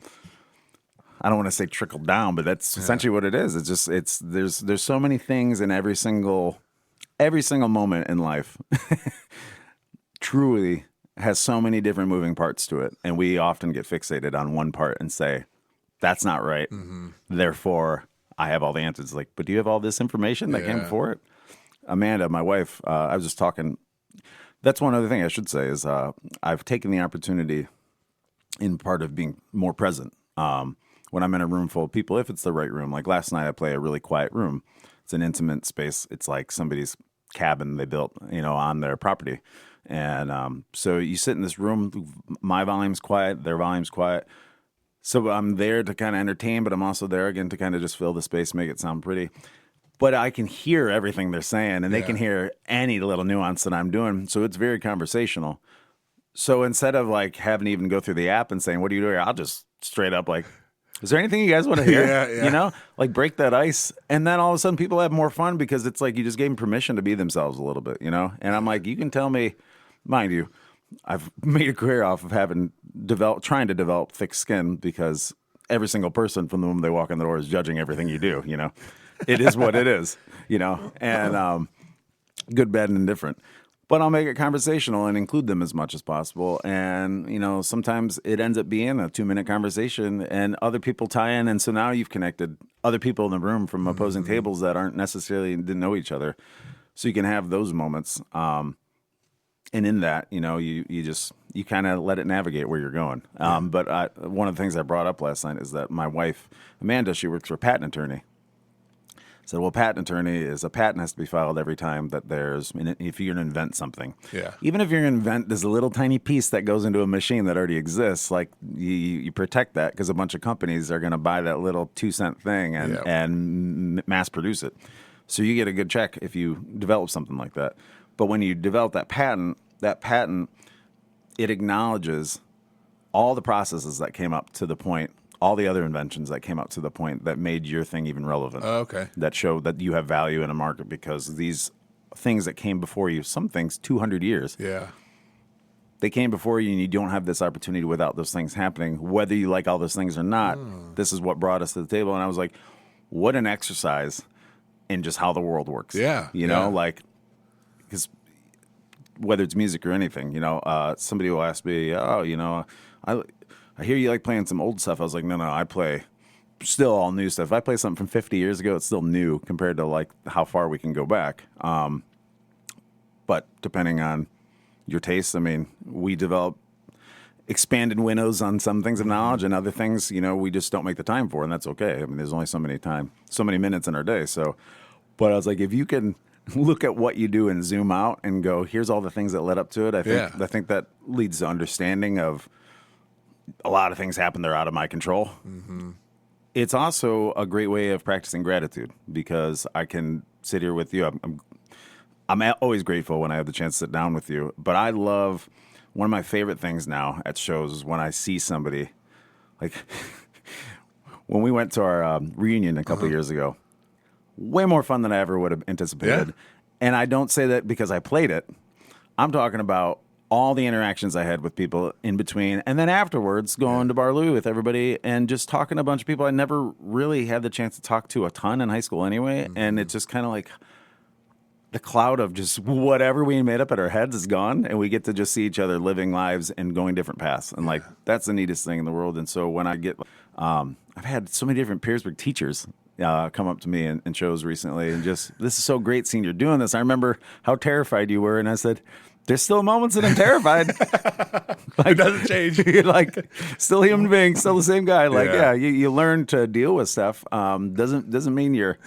I don't want to say trickle down, but that's essentially what it is. It's just, there's so many things in every single moment in life truly has so many different moving parts to it. And we often get fixated on one part and say, that's not right. Mm-hmm. Therefore, I have all the answers. Like, but do you have all this information that came before it? Amanda, my wife, I was just talking. That's one other thing I should say is I've taken the opportunity in part of being more present when I'm in a room full of people, if it's the right room. Like last night, I play a really quiet room. It's an intimate space. It's like somebody's cabin they built, on their property. And so you sit in this room, my volume's quiet, their volume's quiet. So I'm there to kind of entertain, but I'm also there again to kind of just fill the space, make it sound pretty. But I can hear everything they're saying, and they can hear any little nuance that I'm doing. So it's very conversational. So instead of like having to even go through the app and saying, what are you doing? I'll just straight up like, is there anything you guys want to hear? Yeah. Like break that ice. And then all of a sudden people have more fun because it's like you just gave them permission to be themselves a little bit, And I'm like, you can tell me, mind you, I've made a career off of trying to develop thick skin because every single person from the moment they walk in the door is judging everything you do, It is what it is, and good, bad, and indifferent. But I'll make it conversational and include them as much as possible. And, sometimes it ends up being a 2-minute conversation and other people tie in. And so now you've connected other people in the room from opposing tables that aren't necessarily didn't know each other. So you can have those moments. And in that, you kind of let it navigate where you're going. But one of the things I brought up last night is that my wife, Amanda, she works for a patent attorney. Said, well, patent attorney is a patent has to be filed every time that if you're going to invent something. Yeah. Even if you're going to invent this little tiny piece that goes into a machine that already exists, like you protect that because a bunch of companies are going to buy that little 2-cent thing and mass produce it. So you get a good check if you develop something like that. But when you develop that patent, it acknowledges all the processes that came up to the point, all the other inventions that came up to the point that made your thing even relevant. Oh, okay. That show that you have value in a market because these things that came before you. Some things 200 years. Yeah. They came before you, and you don't have this opportunity without those things happening. Whether you like all those things or not, this is what brought us to the table. And I was like, what an exercise in just how the world works. Yeah, You know, yeah. like, because whether it's music or anything, somebody will ask me, oh, I hear you like playing some old stuff. I was like, no, I play still all new stuff. If I play something from 50 years ago, it's still new compared to like how far we can go back. But depending on your tastes, I mean, we develop expanded windows on some things of knowledge, and other things, we just don't make the time for, and that's okay. I mean, there's only so many minutes in our day. So, but I was like, if you can look at what you do and zoom out and go, here's all the things that led up to it. I think that leads to understanding of a lot of things happen that are out of my control. Mm-hmm. It's also a great way of practicing gratitude, because I can sit here with you. I'm always grateful when I have the chance to sit down with you, but I love, one of my favorite things now at shows is when I see somebody, like when we went to our reunion a couple years ago, way more fun than I ever would have anticipated. Yeah. And I don't say that because I played it. I'm talking about all the interactions I had with people in between, and then afterwards going to Bar Louie with everybody and just talking to a bunch of people I never really had the chance to talk to a ton in high school anyway. Mm-hmm. And it's just kind of like the cloud of just whatever we made up at our heads is gone, and we get to just see each other living lives and going different paths. And like, that's the neatest thing in the world. And so when I get, I've had so many different Petersburg teachers come up to me in shows recently, and just, this is so great seeing you're doing this. I remember how terrified you were, and I said, there's still moments that I'm terrified. It doesn't change. You're like, still a human being, still the same guy. Like, you learn to deal with stuff. Doesn't mean you're,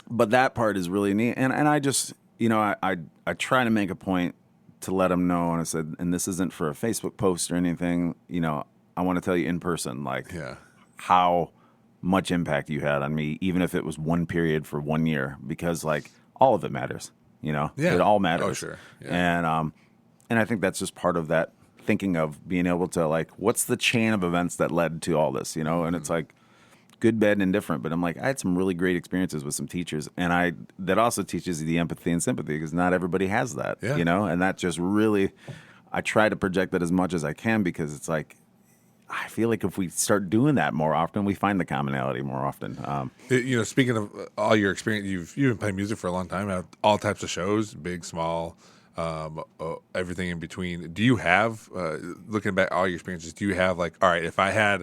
but that part is really neat. And I just, I try to make a point to let them know. And I said, and this isn't for a Facebook post or anything, I want to tell you in person, like how much impact you had on me, even if it was one period for 1 year, because like all of it matters, it all matters. Oh, sure. Yeah. And I think that's just part of that thinking of being able to like, what's the chain of events that led to all this, and it's like good, bad, and indifferent. But I'm like, I had some really great experiences with some teachers, and that also teaches you the empathy and sympathy, because not everybody has that, and that just really, I try to project that as much as I can, because it's like, I feel like if we start doing that more often, we find the commonality more often. Speaking of all your experience, you've been playing music for a long time, have all types of shows, big, small, everything in between. Do you have, looking back at all your experiences, do you have like, all right, if I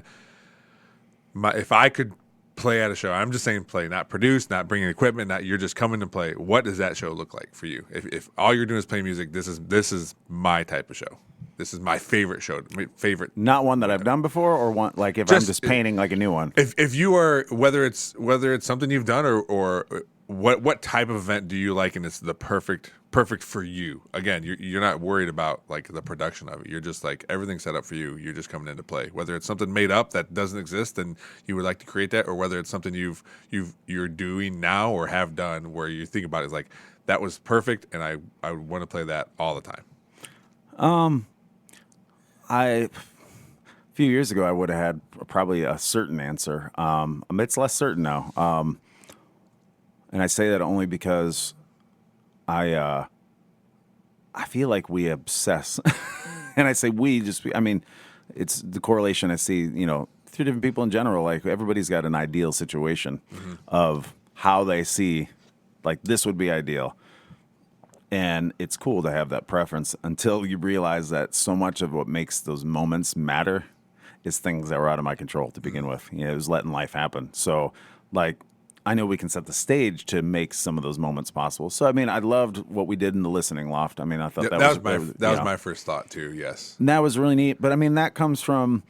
could play at a show, I'm just saying play, not produce, not bringing equipment, not you're just coming to play, what does that show look like for you? If all you're doing is play music, this is my type of show. This is my favorite show. My favorite. Not one that I've done before, or one like if I'm just painting like a new one. If you are, whether it's something you've done or what type of event do you like, and it's the perfect for you. Again, you're not worried about like the production of it. You're just like everything's set up for you. You're just coming in to play. Whether it's something made up that doesn't exist and you would like to create that, or whether it's something you're doing now or have done where you think about it as like that was perfect and I would want to play that all the time. A few years ago, I would have had probably a certain answer. It's less certain now. And I say that only because I feel like we obsess. And I say we it's the correlation I see, through different people in general. Like everybody's got an ideal situation of how they see, like this would be ideal. And it's cool to have that preference until you realize that so much of what makes those moments matter is things that were out of my control to begin with. It was letting life happen. So, like, I know we can set the stage to make some of those moments possible. So, I loved what we did in the listening loft. I thought that was my first thought too. Yes, and that was really neat. But that comes from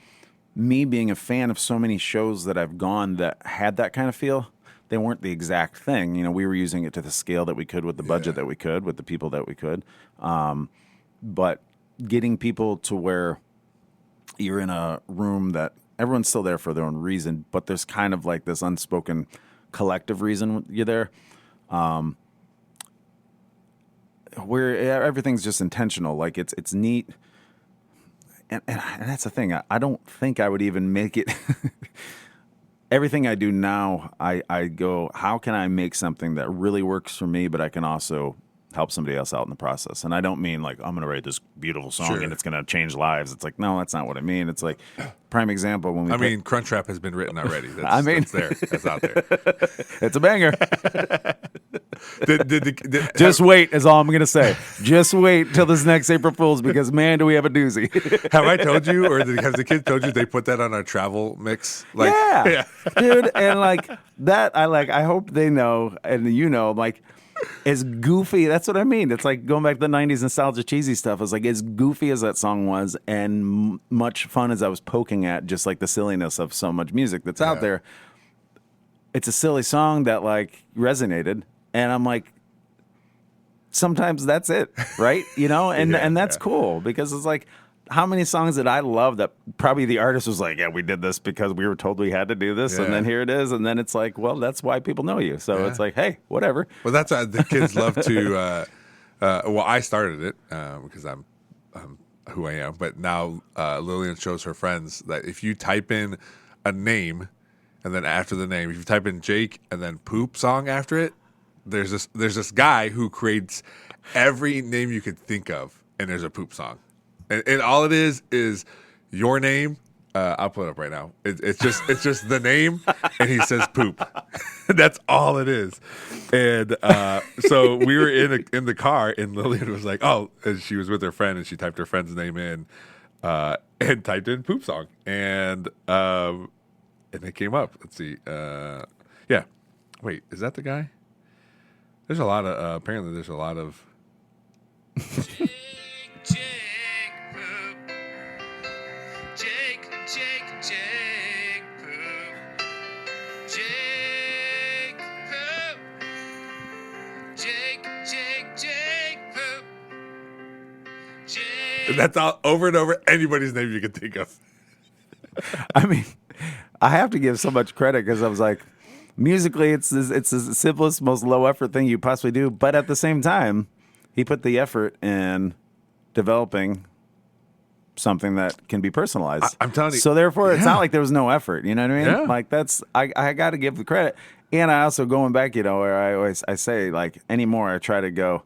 me being a fan of so many shows that I've gone that had that kind of feel. They weren't the exact thing. We were using it to the scale that we could, with the budget that we could, with the people that we could. But getting people to where you're in a room that everyone's still there for their own reason, but there's kind of like this unspoken collective reason you're there, where everything's just intentional. Like it's neat. And that's the thing. I don't think I would even make it everything I do now, I go, how can I make something that really works for me, but I can also help somebody else out in the process? And I don't mean like I'm going to write this beautiful song Sure. and it's going to change lives. It's like, no, that's not what I mean. It's like, prime example when we. I mean, Crunchwrap has been written already. That's, I mean- that's there. That's out there. it's a banger. Did Just wait is all I'm going to say. Just wait till this next April Fool's because man, do we have a doozy. have I told you, or has the kid told you they put that on our travel mix? Like, yeah, dude, and like that, I hope they know, and you know, like, as goofy. That's what I mean. It's like going back to the '90s nostalgia, cheesy stuff. It's like as goofy as that song was, and much fun as I was poking at, just like the silliness of so much music that's out there. It's a silly song that like resonated, and I'm like, sometimes that's it, right? You know, and that's cool because it's like, how many songs did I love that probably the artist was like, yeah, we did this because we were told we had to do this, and then here it is, and then it's like, well, that's why people know you. So it's like, hey, whatever. Well, that's the kids love to. Well, I started it because I'm who I am, but now Lillian shows her friends that if you type in a name, and then after the name, if you type in Jake and then poop song after it, there's this guy who creates every name you could think of, and there's a poop song. And all it is your name. I'll put it up right now. It's just the name, and he says poop. That's all it is. And so we were in the car, and Lillian was like, "Oh," and she was with her friend, and she typed her friend's name in, and typed in poop song, and it came up. Let's see. Yeah. Wait, is that the guy? There's a lot of apparently. There's a lot of. Jake poop. Jake poop. Jake poop. Jake. That's all over and over. Anybody's name you can think of. I mean, I have to give so much credit because I was like, musically, it's the simplest, most low effort thing you possibly do. But at the same time, he put the effort in developing something that can be personalized. I'm telling you. So therefore, it's not like there was no effort. You know what I mean? Yeah. Like that's I got to give the credit. And I also going back, you know, where I say like anymore, I try to go.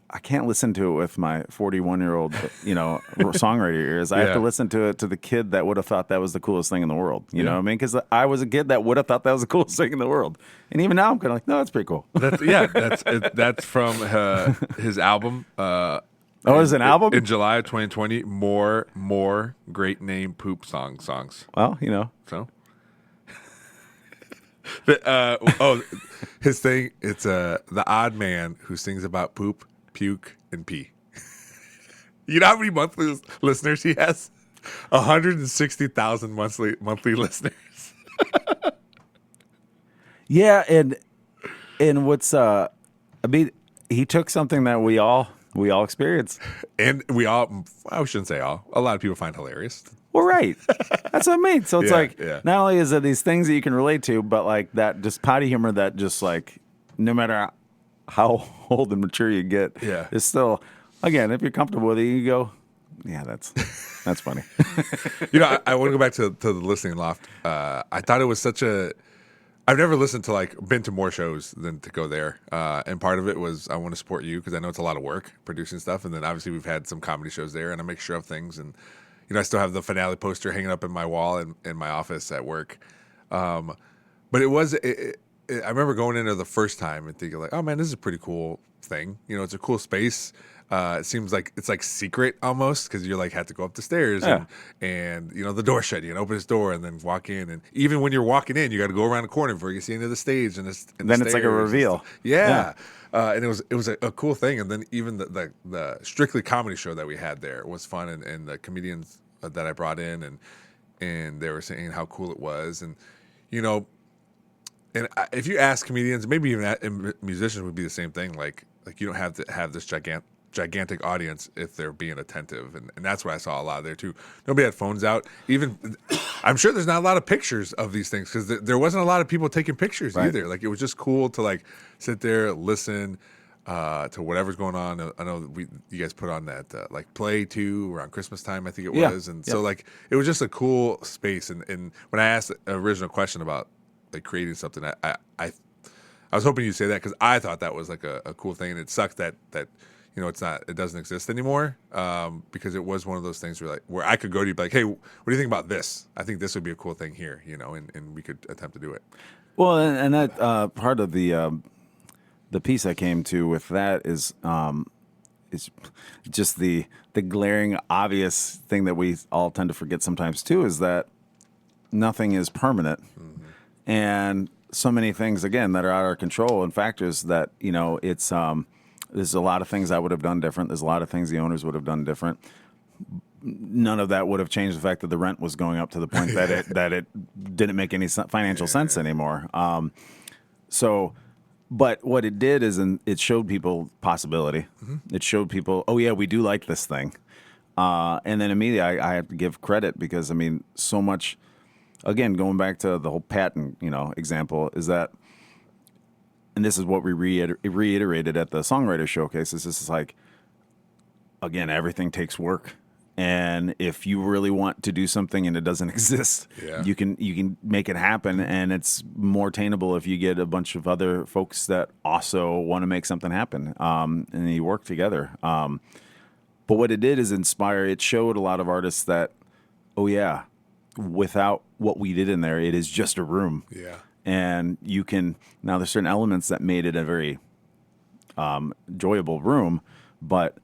I can't listen to it with my 41-year-old, you know, songwriter ears. I have to listen to it to the kid that would have thought that was the coolest thing in the world. You know what I mean? Because I was a kid that would have thought that was the coolest thing in the world. And even now, I'm kind of like, no, that's pretty cool. That's from his album. Oh, is it an album? In July of 2020. More great name poop songs. Well, you know. So, his thing. It's the odd man who sings about poop, puke, and pee. You know how many monthly listeners he has? 160,000 monthly listeners. Yeah, and what's I mean, he took something that we all experience. And I shouldn't say all. A lot of people find hilarious. Well, right. That's what I mean. So it's like, yeah. not only is it these things that you can relate to, but like that just potty humor that just like, no matter how old and mature you get, it's still, again, if you're comfortable with it, you go, yeah, that's funny. You know, I want to go back to the listening loft. I thought it was such a. I've never listened to been to more shows than to go there. And part of it was I want to support you because I know it's a lot of work producing stuff. And then obviously we've had some comedy shows there, and I make sure of things. And you know, I still have the finale poster hanging up in my wall in my office at work. But it was. I remember going in there the first time and thinking like, oh man, this is a pretty cool thing. You know, it's a cool space. It seems like it's like secret almost because you're like had to go up the stairs and you know the door shut. You can open this door and then walk in, and even when you're walking in, you got to go around the corner before you see into the stage and then it's like a reveal. And it was a cool thing. And then even the strictly comedy show that we had there was fun, and the comedians that I brought in and they were saying how cool it was, and you know. And if you ask comedians, maybe even musicians would be the same thing. Like you don't have to have this gigantic audience if they're being attentive, and that's what I saw a lot there too. Nobody had phones out. Even I'm sure there's not a lot of pictures of these things because there wasn't a lot of people taking pictures either. Like it was just cool to like sit there, listen. to whatever's going on. I know you guys put on that like Play 2 around Christmas time, I think it Yeah. was, and so like it was just a cool space. And when I asked the original question about like creating something, I was hoping you'd say that because I thought that was like a cool thing, and it sucked that it doesn't exist anymore, because it was one of those things where I could go to you and be like, hey, what do you think about this? I think this would be a cool thing here, and we could attempt to do it. Well, and that part of the piece I came to with that is just the glaring obvious thing that we all tend to forget sometimes too, is that nothing is permanent, and so many things again that are out of our control and factors that it's there's a lot of things I would have done different. There's a lot of things the owners would have done different. None of that would have changed the fact that the rent was going up to the point that it didn't make any financial sense anymore. But what it did is it showed people possibility. It showed people, oh yeah, we do like this thing. And then immediately I have to give credit because so much. Again, going back to the whole patent, example is that, and this is what we reiterated at the songwriter showcase. This is like, again, everything takes work. And if you really want to do something and it doesn't exist, you can make it happen, and it's more attainable if you get a bunch of other folks that also want to make something happen, and you work together. But what it did is inspire. It showed a lot of artists that, oh yeah, without what we did in there, it is just a room. Yeah. And now there's certain elements that made it a very enjoyable room, but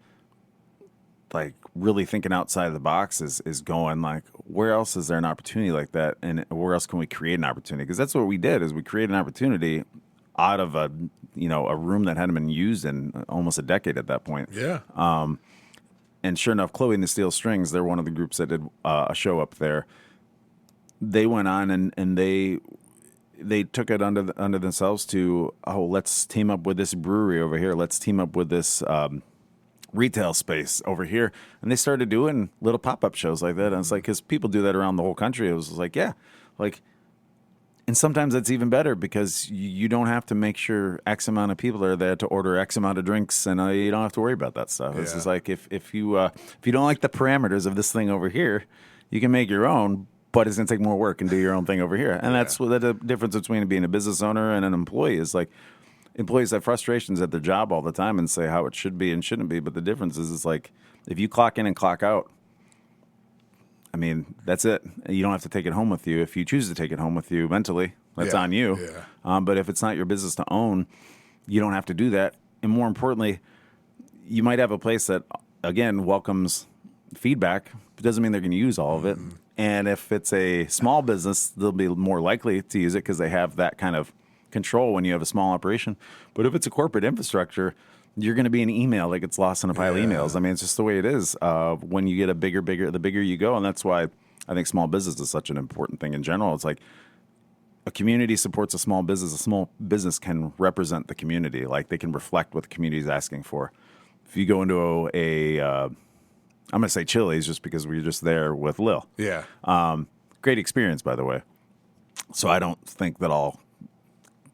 like really thinking outside of the box is going like, where else is there an opportunity like that, and where else can we create an opportunity? Because that's what we did, is we created an opportunity out of a room that hadn't been used in almost a decade at that point. Yeah. And sure enough, Chloe and the Steel Strings, they're one of the groups that did a show up there. They went on and they took it under themselves to, let's team up with this brewery over here. Let's team up with this retail space over here. And they started doing little pop-up shows like that. And it's like, because people do that around the whole country. It was like, yeah, like, and sometimes that's even better because you don't have to make sure X amount of people are there to order X amount of drinks, and you don't have to worry about that stuff. It's just like, if you don't like the parameters of this thing over here, you can make your own, but it's going to take more work and do your own thing over here. And that's what the difference between being a business owner and an employee is. Like, employees have frustrations at their job all the time and say how it should be and shouldn't be. But the difference is like, if you clock in and clock out, that's it. You don't have to take it home with you. If you choose to take it home with you mentally, that's on you. Yeah. But if it's not your business to own, you don't have to do that. And more importantly, you might have a place that, again, welcomes feedback. It doesn't mean they're going to use all of it. And if it's a small business, they'll be more likely to use it because they have that kind of control when you have a small operation. But if it's a corporate infrastructure, you're going to be an email that gets lost in a pile of emails. It's just the way it is. When you get the bigger you go. And that's why I think small business is such an important thing in general. It's like, a community supports a small business. A small business can represent the community. Like, they can reflect what the community is asking for. If you go into I'm going to say Chili's just because we were just there with Lil. Yeah. Great experience, by the way. So I don't think that all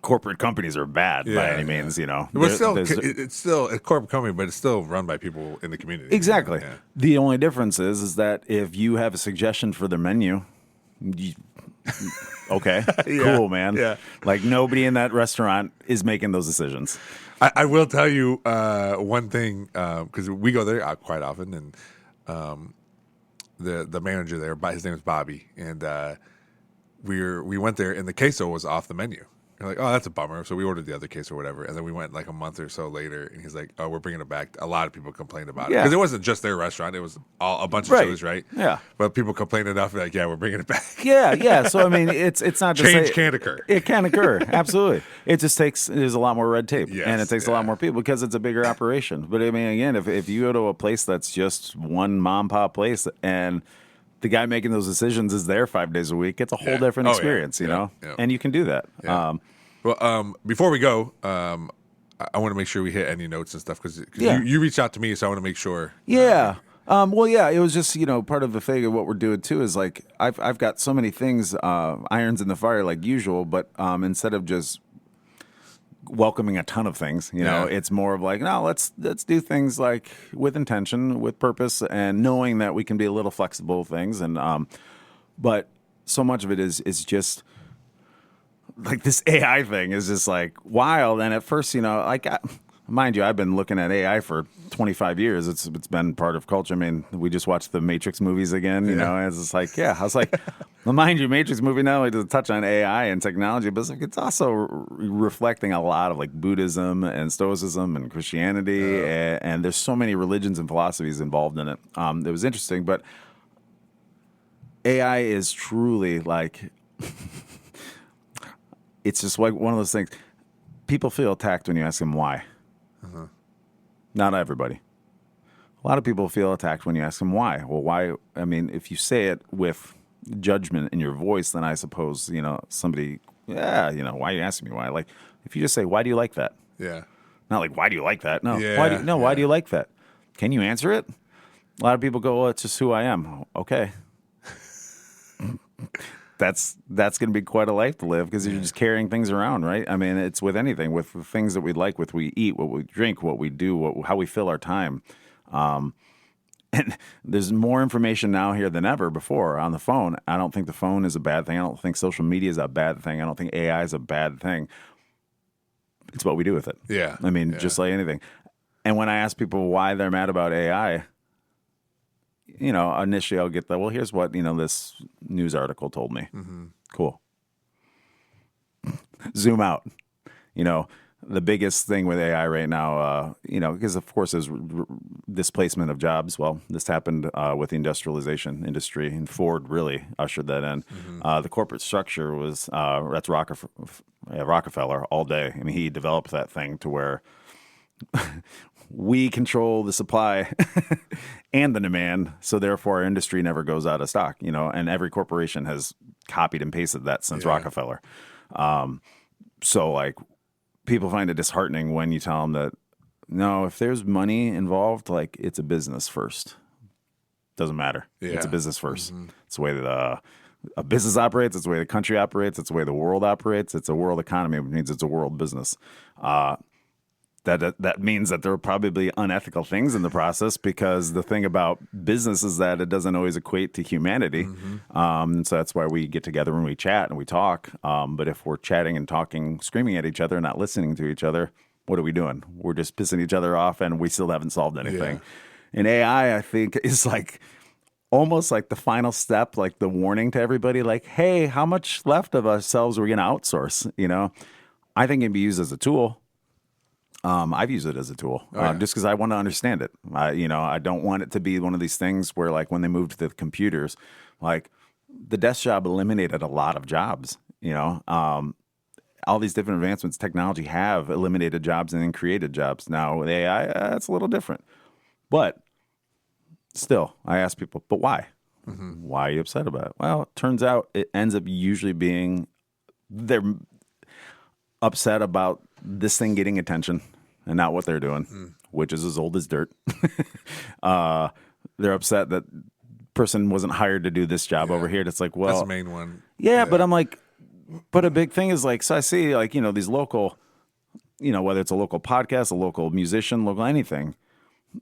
corporate companies are bad by any means, But it's still a corporate company, but it's still run by people in the community. Exactly. Yeah. The only difference is that if you have a suggestion for their menu, okay, cool, man. Yeah. Like, nobody in that restaurant is making those decisions. I will tell you one thing, because we go there quite often, and the manager there, his name is Bobby, and we went there, and the queso was off the menu. You're like, oh, that's a bummer. So we ordered the other case or whatever. And then we went like a month or so later, and he's like, oh, we're bringing it back. A lot of people complained about it. Because it wasn't just their restaurant. It was a bunch of Chili's, right? Yeah. But people complained enough, like, yeah, we're bringing it back. Yeah. So, it's not just Change can occur. It can occur. Absolutely. It just there's a lot more red tape. Yes, and it takes a lot more people because it's a bigger operation. But, again, if you go to a place that's just one mom pop place and the guy making those decisions is there 5 days a week, it's a whole different experience, you know? Yeah. And you can do that. Yeah. Well, before we go, I want to make sure we hit any notes and stuff because you reached out to me, so I want to make sure. Yeah. It was just, part of the thing of what we're doing too is like I've got so many things, irons in the fire like usual, but instead of just welcoming a ton of things. You know, Yeah. it's more of like, no, let's do things like with intention, with purpose, and knowing that we can be a little flexible with things. And but so much of it is just like this AI thing is just like wild. And at first, you know, like mind you, I've been looking at AI for 25 years. It's been part of culture. I mean, we just watched the Matrix movies again, you know, and it's just like, yeah, I was like, well, mind you, Matrix movie not only does it touch on AI and technology, but it's also reflecting a lot of like Buddhism and Stoicism and Christianity. And there's so many religions and philosophies involved in it. It was interesting, but AI is truly like, it's just like one of those things. People feel attacked when you ask them why. Not everybody. A lot of people feel attacked when you ask them why. Well, why? I mean, if you say it with judgment in your voice, then I suppose, you know, somebody, yeah, you know, why are you asking me why? Like, if you just say, why do you like that? Yeah. Not like, why do you like that? No. Yeah, Why do you like that? Can you answer it? A lot of people go, well, it's just who I am. Okay. That's going to be quite a life to live because you're just carrying things around, right? I mean, it's with anything, with the things that we like, with we eat, what we drink, what we do, how we fill our time. And there's more information now here than ever before on the phone. I don't think the phone is a bad thing. I don't think social media is a bad thing. I don't think AI is a bad thing. It's what we do with it. Yeah. I mean, Yeah. just like anything. And when I ask people why they're mad about AI, you know, initially I'll get that. Well, here's what, you know, this news article told me. Cool. Zoom out. You know, the biggest thing with AI right now, you know, because of course there's displacement of jobs. Well, this happened with the industrialization industry, and Ford really ushered that in. The corporate structure was that's Rockefeller all day. I mean, he developed that thing to where we control the supply and the demand, so therefore our industry never goes out of stock, you know, and every corporation has copied and pasted that since Rockefeller. So like people find it disheartening when you tell them that, no, if there's money involved, like it's a business first. Doesn't matter. It's a business first. It's the way that a business operates. It's the way the country operates. It's the way the world operates. It's a world economy, which means it's a world business. That means that there are probably unethical things in the process, because the thing about business is that it doesn't always equate to humanity. So that's why we get together and we chat and we talk. But if we're chatting and talking, screaming at each other, and not listening to each other, what are we doing? We're just pissing each other off, and we still haven't solved anything. And AI, I think, is like almost like the final step, like the warning to everybody, like, hey, how much left of ourselves are we going to outsource? You know, I think it can be used as a tool. I've used it as a tool just because I want to understand it. You know, I don't want it to be one of these things where, like, when they moved to the computers, like the desk job eliminated a lot of jobs. You know, all these different advancements, technology have eliminated jobs and then created jobs. Now with AI, it's a little different. But still, I ask people, but why? Why are you upset about it? Well, it turns out it ends up usually being they're upset about this thing getting attention and not what they're doing, which is as old as dirt. They're upset that person wasn't hired to do this job over here. It's like, well, That's the main one. yeah, but I'm like, but a big thing is like, so I see like, you know, these local, you know, whether it's a local podcast, a local musician, local anything,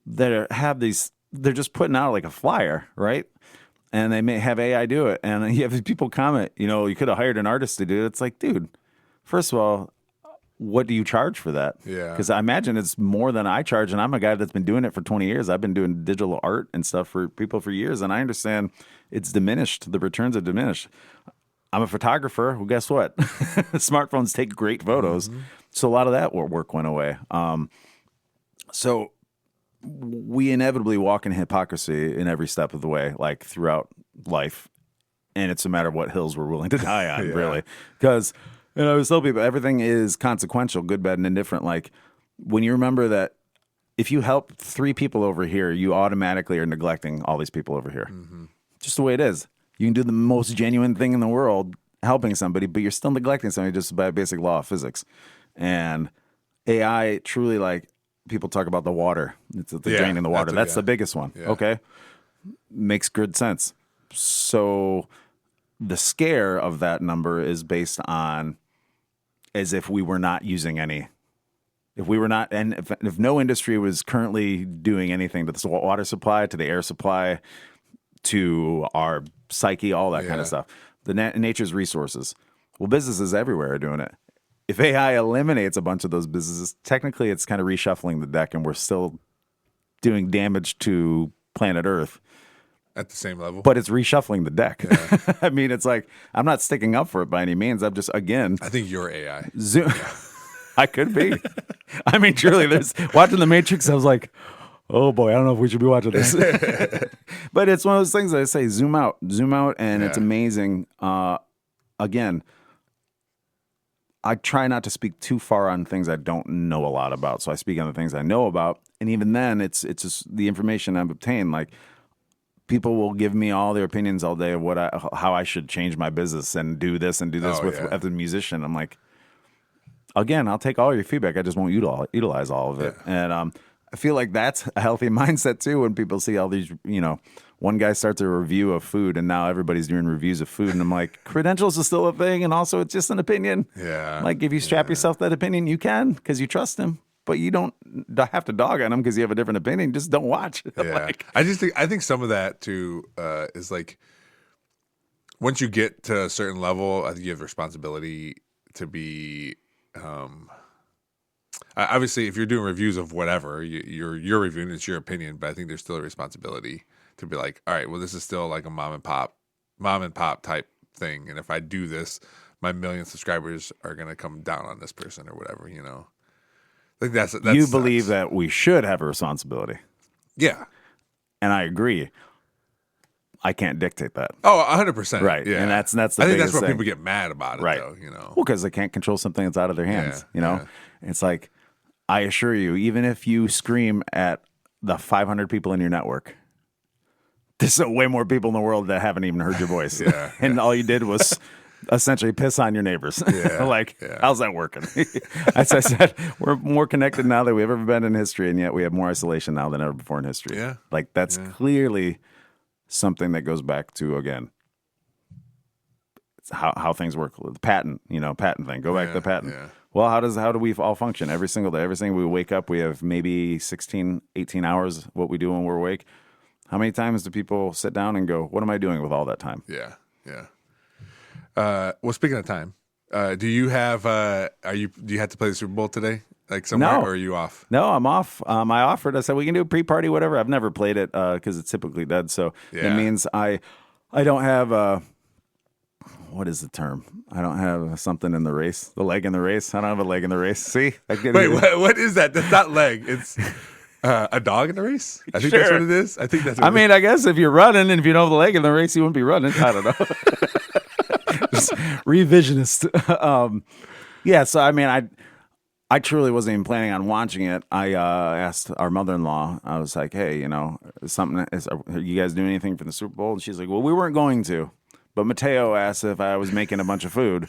that have these, they're just putting out like a flyer, right? And they may have AI do it. And you have these people comment, you know, you could have hired an artist to do it. It's like, dude, first of all, what do you charge for that? Yeah. Because I imagine it's more than I charge. And I'm a guy that's been doing it for 20 years. I've been doing digital art and stuff for people for years. And I understand it's diminished. The returns are diminished. I'm a photographer. Well, guess what? Smartphones take great photos. So a lot of that work went away. So we inevitably walk in hypocrisy in every step of the way, like throughout life. And it's a matter of what hills we're willing to die on, really. Because, you know, I always tell people everything is consequential, good, bad, and indifferent. Like when you remember that if you help 3 people over here, you automatically are neglecting all these people over here. Just the way it is. You can do the most genuine thing in the world, helping somebody, but you're still neglecting somebody just by a basic law of physics. And AI truly, like, people talk about the water. It's the drain in the water. That's the biggest one. Yeah. Okay. Makes good sense. So the scare of that number is based on as if we were not using any If we were not, and if no industry was currently doing anything to the water supply, to the air supply, to our psyche, all that kind of stuff, the nature's resources. Well, businesses everywhere are doing it. If AI eliminates a bunch of those businesses, technically it's kind of reshuffling the deck, and we're still doing damage to planet Earth. At the same level. But it's reshuffling the deck. I mean, it's like, I'm not sticking up for it by any means. I'm just, again, I think you're AI. Zoom. I could be. I mean, truly, watching The Matrix, I was like, oh boy, I don't know if we should be watching this. But it's one of those things that I say, zoom out, and it's amazing. Again, I try not to speak too far on things I don't know a lot about. So I speak on the things I know about. And even then, it's just the information I've obtained. Like, people will give me all their opinions all day of how I should change my business and do this as a musician. I'm like, again, I'll take all your feedback. I just won't utilize all of it. And I feel like that's a healthy mindset too. When people see all these, one guy starts a review of food, and now everybody's doing reviews of food, and I'm like, credentials is still a thing, and also it's just an opinion. Yeah. Like, if you strap yourself that opinion, you can, because you trust him. But you don't have to dog on them because you have a different opinion. Just don't watch. Yeah. I think some of that too is like, once you get to a certain level, I think you have responsibility to be. Obviously, if you're doing reviews of whatever, you're reviewing, it's your opinion. But I think there's still a responsibility to be like, all right, well, this is still like a mom and pop type thing. And if I do this, my 1 million subscribers are gonna come down on this person or whatever. I think that's you believe that we should have a responsibility. Yeah. And I agree. I can't dictate that. Oh, 100%. Right. Yeah. And that's the I think biggest that's where thing. people get mad about it, Right. though, Well, because they can't control something that's out of their hands, Yeah. It's like, I assure you, even if you scream at the 500 people in your network, there's way more people in the world that haven't even heard your voice. And all you did was essentially piss on your neighbors. How's that working? As I said, we're more connected now than we've ever been in history, and yet we have more isolation now than ever before in history. Yeah. Like, that's clearly something that goes back to, again, how things work. The patent thing. Go back to the patent. Yeah. Well, how do we all function every single day? Every single we wake up, we have maybe 16, 18 hours what we do when we're awake. How many times do people sit down and go, what am I doing with all that time? Yeah. Well, speaking of time, do you have do you have to play the Super Bowl today? Like somewhere, No. or are you off? No, I'm off. I offered. I said we can do a pre-party, whatever. I've never played it because it's typically dead. So it means I don't have what is the term? I don't have something in the race. The leg in the race. I don't have a leg in the race. See? Wait, what is that? That's not leg. It's a dog in the race. I think that's what it is. I think that's. What I guess if you're running and if you don't have the leg in the race, you wouldn't be running. I don't know. Just revisionist. So I truly wasn't even planning on watching it. I asked our mother-in-law. I was like, "Hey, are you guys doing anything for the Super Bowl?" And she's like, "Well, we weren't going to, but Mateo asked if I was making a bunch of food,"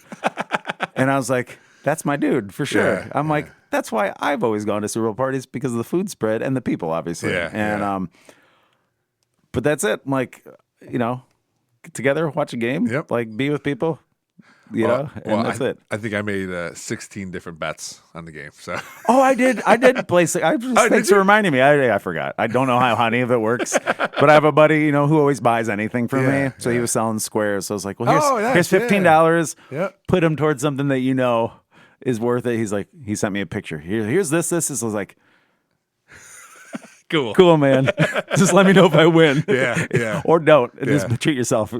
and I was like, "That's my dude for sure." Yeah, I'm like, "That's why I've always gone to Super Bowl parties, because of the food spread and the people, obviously." But that's it. I'm like, get together, watch a game, be with people. That's it. I think I made 16 different bets on the game. So. Oh, I did place. Thanks for reminding me. I forgot. I don't know how any of it works, but I have a buddy, who always buys anything from me. So he was selling squares. So I was like, well, here's $15. Yeah. Put them towards something that is worth it. He's like, he sent me a picture. Here's this. I was like, cool, man. Just let me know if I win. Yeah. Or don't. Just treat yourself.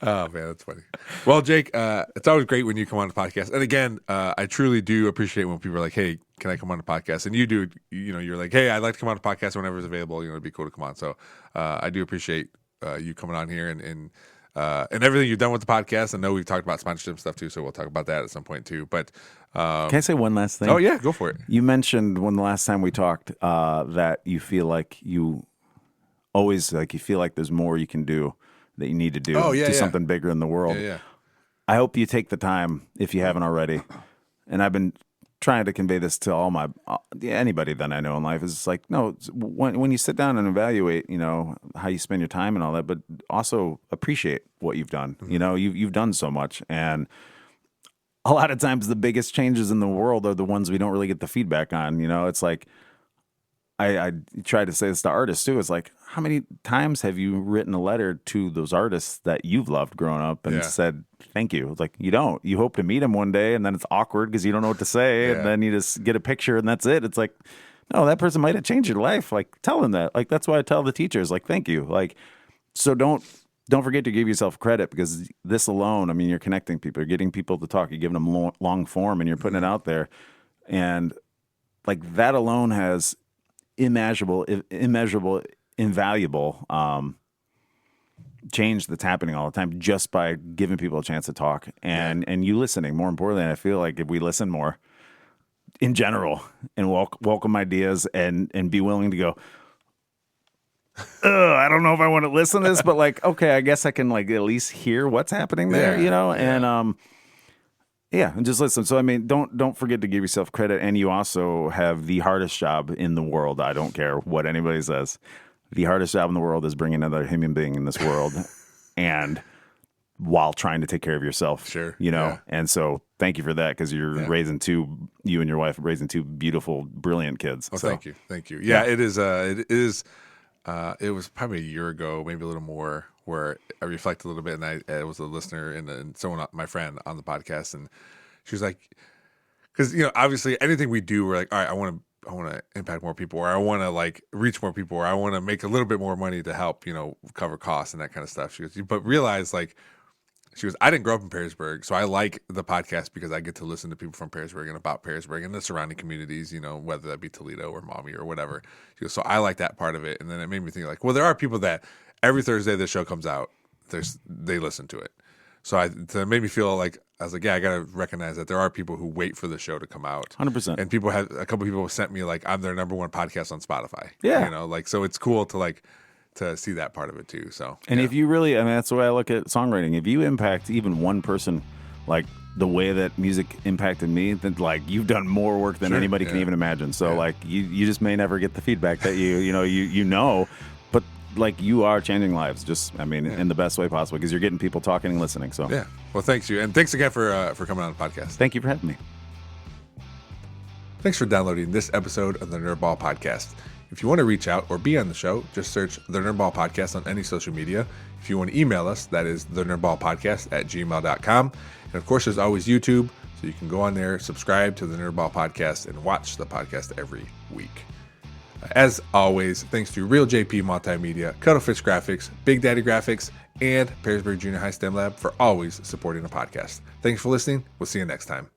Oh man, that's funny. Well, Jake, it's always great when you come on the podcast. And again, I truly do appreciate when people are like, "Hey, can I come on the podcast?" And you do. You're like, "Hey, I'd like to come on the podcast whenever it's available. It'd be cool to come on." So I do appreciate you coming on here and everything you've done with the podcast. I know we've talked about sponsorship stuff too, so we'll talk about that at some point too. But can I say one last thing? Oh yeah, go for it. You mentioned when the last time we talked that you feel like you feel like there's more you can do, that you need to do something bigger in the world. Yeah. I hope you take the time, if you haven't already. And I've been trying to convey this to all anybody that I know in life, is it's like, no, when you sit down and evaluate, how you spend your time and all that, but also appreciate what you've done. You've done so much, and a lot of times the biggest changes in the world are the ones we don't really get the feedback on. You know, it's like I try to say this to artists too. It's like, how many times have you written a letter to those artists that you've loved growing up and Yeah. said thank you? It's like, you don't. You hope to meet them one day, and then it's awkward because you don't know what to say, Yeah. and then you just get a picture and that's it. It's like, no, that person might have changed your life. Like, tell them that. Like, that's why I tell the teachers, like, thank you. Like, so don't forget to give yourself credit, because this alone, I mean, you're connecting people, you're getting people to talk, you're giving them long form, and you're putting it out there, and like that alone has immeasurable, invaluable change that's happening all the time just by giving people a chance to talk and you listening. More importantly, I feel like if we listen more in general and welcome ideas and be willing to go, I don't know if I want to listen to this, but like, okay, I guess I can like at least hear what's happening there, Yeah, you know? And and just listen. So I mean, don't forget to give yourself credit, and you also have the hardest job in the world. I don't care what anybody says. The hardest job in the world is bringing another human being in this world, and while trying to take care of yourself. Sure, you know. yeah. And so thank you for that, because you're raising you and your wife are raising two beautiful, brilliant kids. Oh, so thank you. Yeah, it is. It is. It was probably a year ago, maybe a little more, where I reflect a little bit, and I was a listener and someone, my friend, on the podcast, and she was like, because obviously anything we do, we're like, all right, I want to impact more people, or I want to like reach more people, or I want to make a little bit more money to help cover costs and that kind of stuff. She goes, but realize like. She goes, I didn't grow up in Perrysburg, so I like the podcast because I get to listen to people from Perrysburg and about Perrysburg and the surrounding communities, whether that be Toledo or Maumee or whatever. She goes, so I like that part of it. And then it made me think like, well, there are people that every Thursday the show comes out, they listen to it. So it made me feel like, I was like, yeah, I got to recognize that there are people who wait for the show to come out. 100%. And a couple people sent me like, I'm their number one podcast on Spotify. Yeah. Like, so it's cool to see that part of it too. So, and if you really, I mean, that's the way I look at songwriting. If you impact even one person, like the way that music impacted me, then like you've done more work than anybody can even imagine. So like you just may never get the feedback that you know, but like you are changing lives. Just, I mean, in the best way possible, because you're getting people talking and listening. So yeah. Well, thanks you, and thanks again for coming on the podcast. Thank you for having me. Thanks for downloading this episode of the Nerdball Podcast. If you want to reach out or be on the show, just search the Nerdball Podcast on any social media. If you want to email us, that is thenerdballpodcast@gmail.com. And of course, there's always YouTube, so you can go on there, subscribe to the Nerdball Podcast, and watch the podcast every week. As always, thanks to Real JP Multimedia, Cuddlefish Graphics, Big Daddy Graphics, and Perrysburg Junior High STEM Lab for always supporting the podcast. Thanks for listening. We'll see you next time.